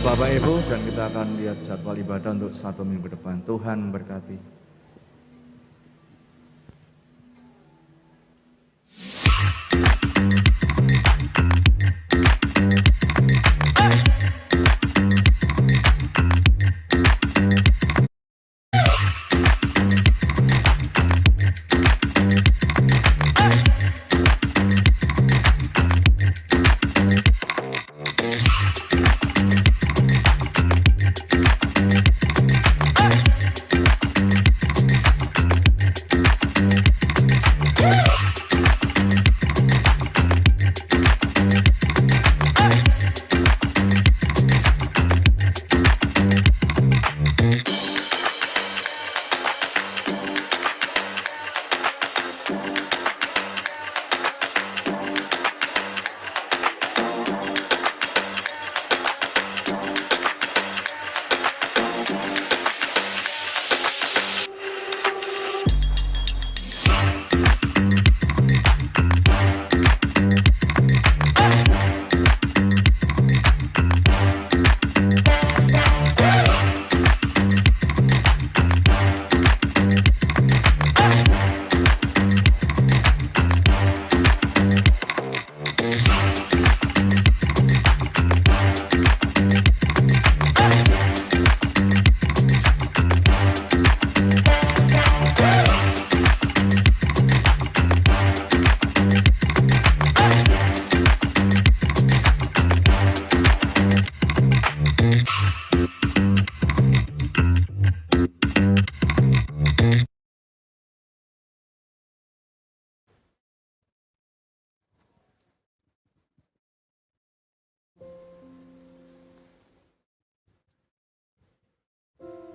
Speaker 7: Bapak Ibu, dan kita akan lihat jadwal ibadah untuk 1 minggu depan. Tuhan berkati.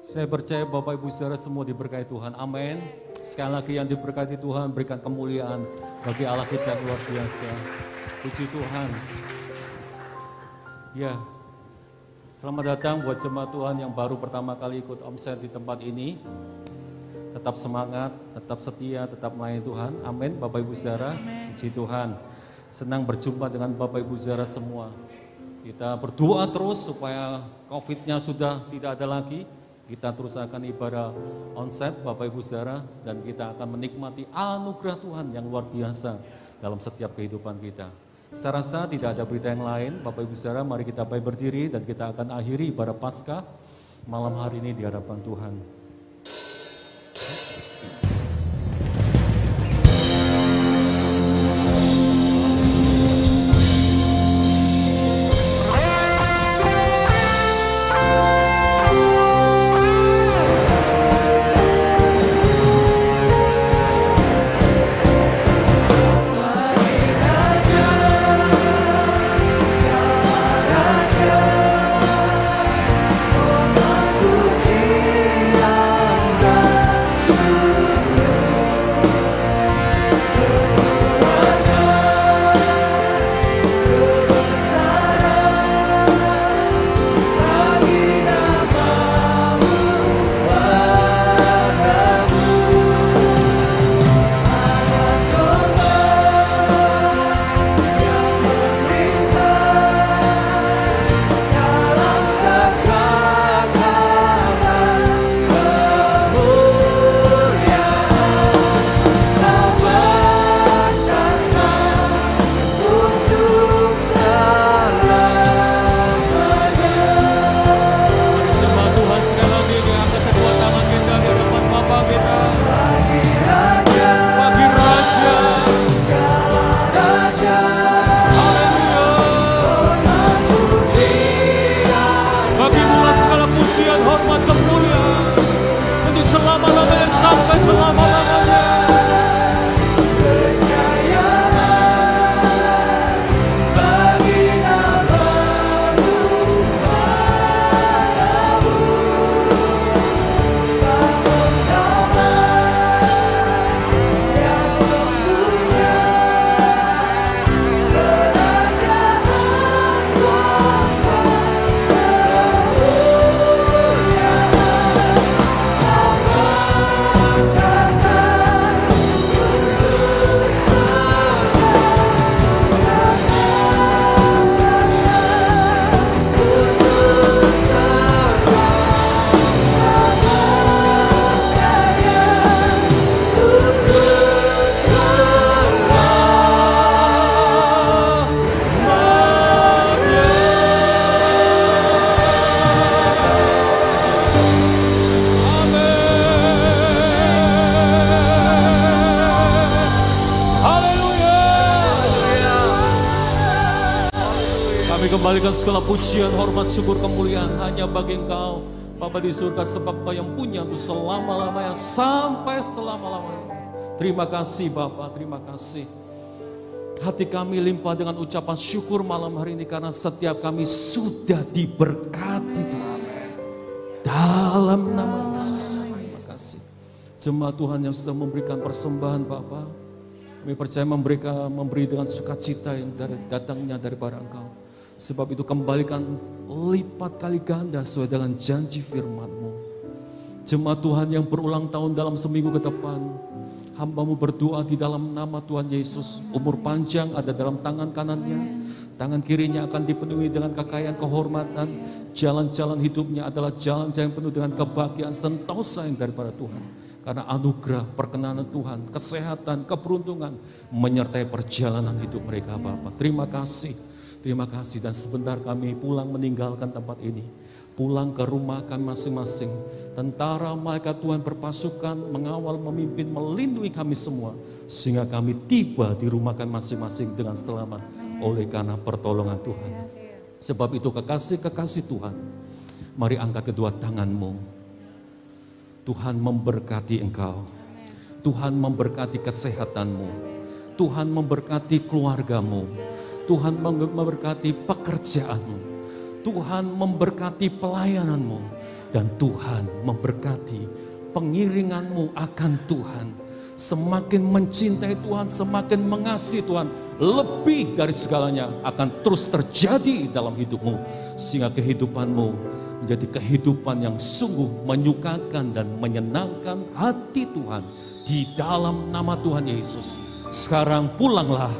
Speaker 5: Saya percaya Bapak Ibu Saudara semua diberkati Tuhan. Amin. Sekali lagi yang diberkati Tuhan, berikan kemuliaan bagi Allah kita yang luar biasa. Puji Tuhan. Ya, selamat datang buat jemaat Tuhan yang baru pertama kali ikut omset di tempat ini. Tetap semangat, tetap setia, tetap melayani Tuhan. Amin, Bapak Ibu Saudara. Puji Tuhan. Senang berjumpa dengan Bapak Ibu Saudara semua. Kita berdoa terus supaya COVID-nya sudah tidak ada lagi. Kita terus akan ibadah onsite Bapak Ibu Saudara, dan kita akan menikmati anugerah Tuhan yang luar biasa dalam setiap kehidupan kita. Saya rasa tidak ada berita yang lain. Bapak Ibu Saudara, mari kita berdiri dan kita akan akhiri ibadah Paskah malam hari ini di hadapan Tuhan. Kembalikan segala pujian, hormat, syukur, kemuliaan hanya bagi Engkau, Bapa di surga, sebab Engkau yang punya untuk selama-lamanya, sampai selama-lamanya. Terima kasih Bapa, terima kasih. Hati kami limpah dengan ucapan syukur malam hari ini, karena setiap kami sudah diberkati Tuhan. Dalam nama Yesus, terima kasih. Jemaat Tuhan yang sudah memberikan persembahan Bapa, kami percaya memberi dengan sukacita yang datangnya daripada Engkau. Sebab itu kembalikan lipat kali ganda sesuai dengan janji firman-Mu. Jemaat Tuhan yang berulang tahun dalam seminggu ke depan, hamba-Mu berdoa di dalam nama Tuhan Yesus. Umur panjang ada dalam tangan kanannya, tangan kirinya akan dipenuhi dengan kekayaan, kehormatan. Jalan-jalan hidupnya adalah jalan-jalan yang penuh dengan kebahagiaan, sentosa yang daripada Tuhan. Karena anugerah, perkenanan Tuhan, kesehatan, keberuntungan menyertai perjalanan hidup mereka Bapa. Terima kasih. Terima kasih, dan sebentar kami pulang meninggalkan tempat ini. Pulang ke rumah kami masing-masing. Tentara malaikat Tuhan berpasukan, mengawal, memimpin, melindungi kami semua. Sehingga kami tiba di rumah kami masing-masing dengan selamat oleh karena pertolongan Tuhan. Sebab itu kekasih-kekasih Tuhan, mari angkat kedua tanganmu. Tuhan memberkati engkau. Tuhan memberkati kesehatanmu. Tuhan memberkati keluargamu. Tuhan memberkati pekerjaanmu. Tuhan memberkati pelayananmu. Dan Tuhan memberkati pengiringanmu akan Tuhan. Semakin mencintai Tuhan, semakin mengasihi Tuhan, lebih dari segalanya akan terus terjadi dalam hidupmu. Sehingga kehidupanmu menjadi kehidupan yang sungguh menyukakan dan menyenangkan hati Tuhan. Di dalam nama Tuhan Yesus. Sekarang pulanglah.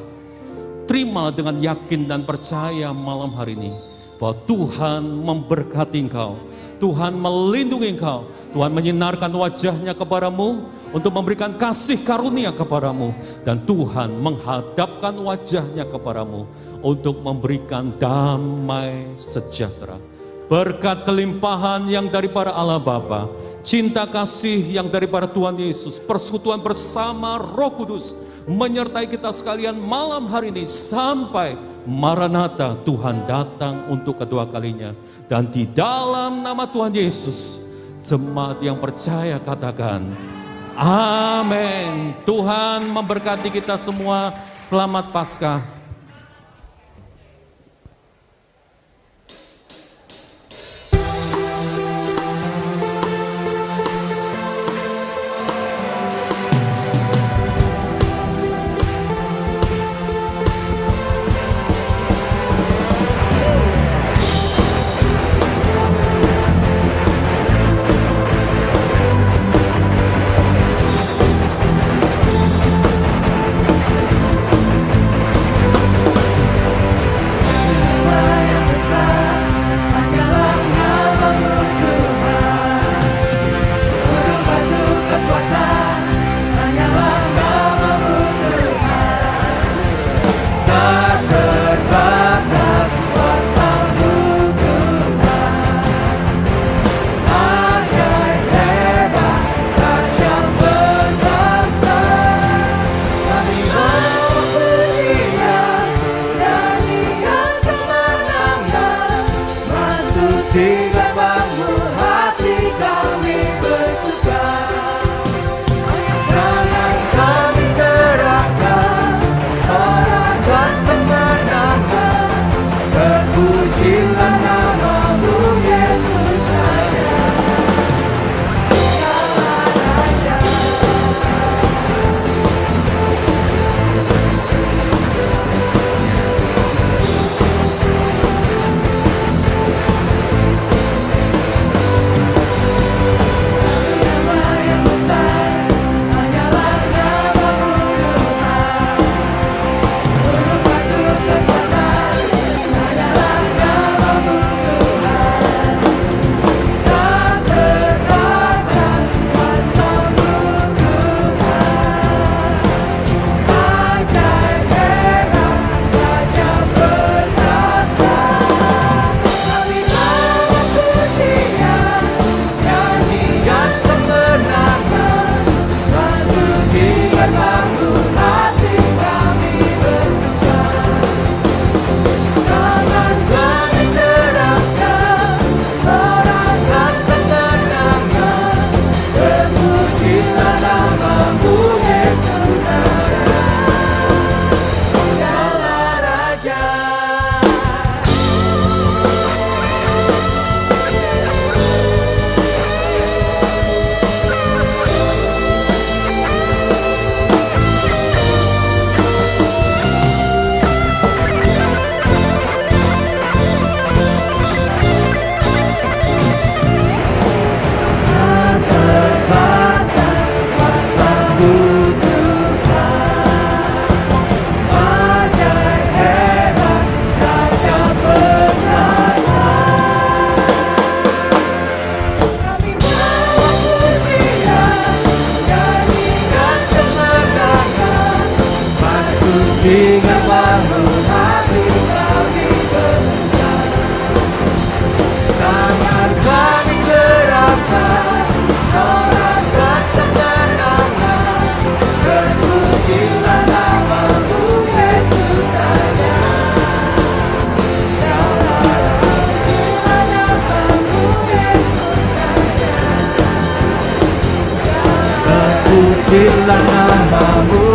Speaker 5: Terima dengan yakin dan percaya malam hari ini. Bahwa Tuhan memberkati engkau, Tuhan melindungi engkau, Tuhan menyinarkan wajahnya kepadamu untuk memberikan kasih karunia kepadamu, dan Tuhan menghadapkan wajahnya kepadamu untuk memberikan damai sejahtera. Berkat kelimpahan yang daripada Allah Bapa, cinta kasih yang daripada Tuhan Yesus, persekutuan bersama Roh Kudus menyertai kita sekalian malam hari ini sampai Maranatha, Tuhan datang untuk kedua kalinya. Dan di dalam nama Tuhan Yesus, jemaat yang percaya katakan, amin. Tuhan memberkati kita semua. Selamat Paskah.
Speaker 8: Terpujilah namamu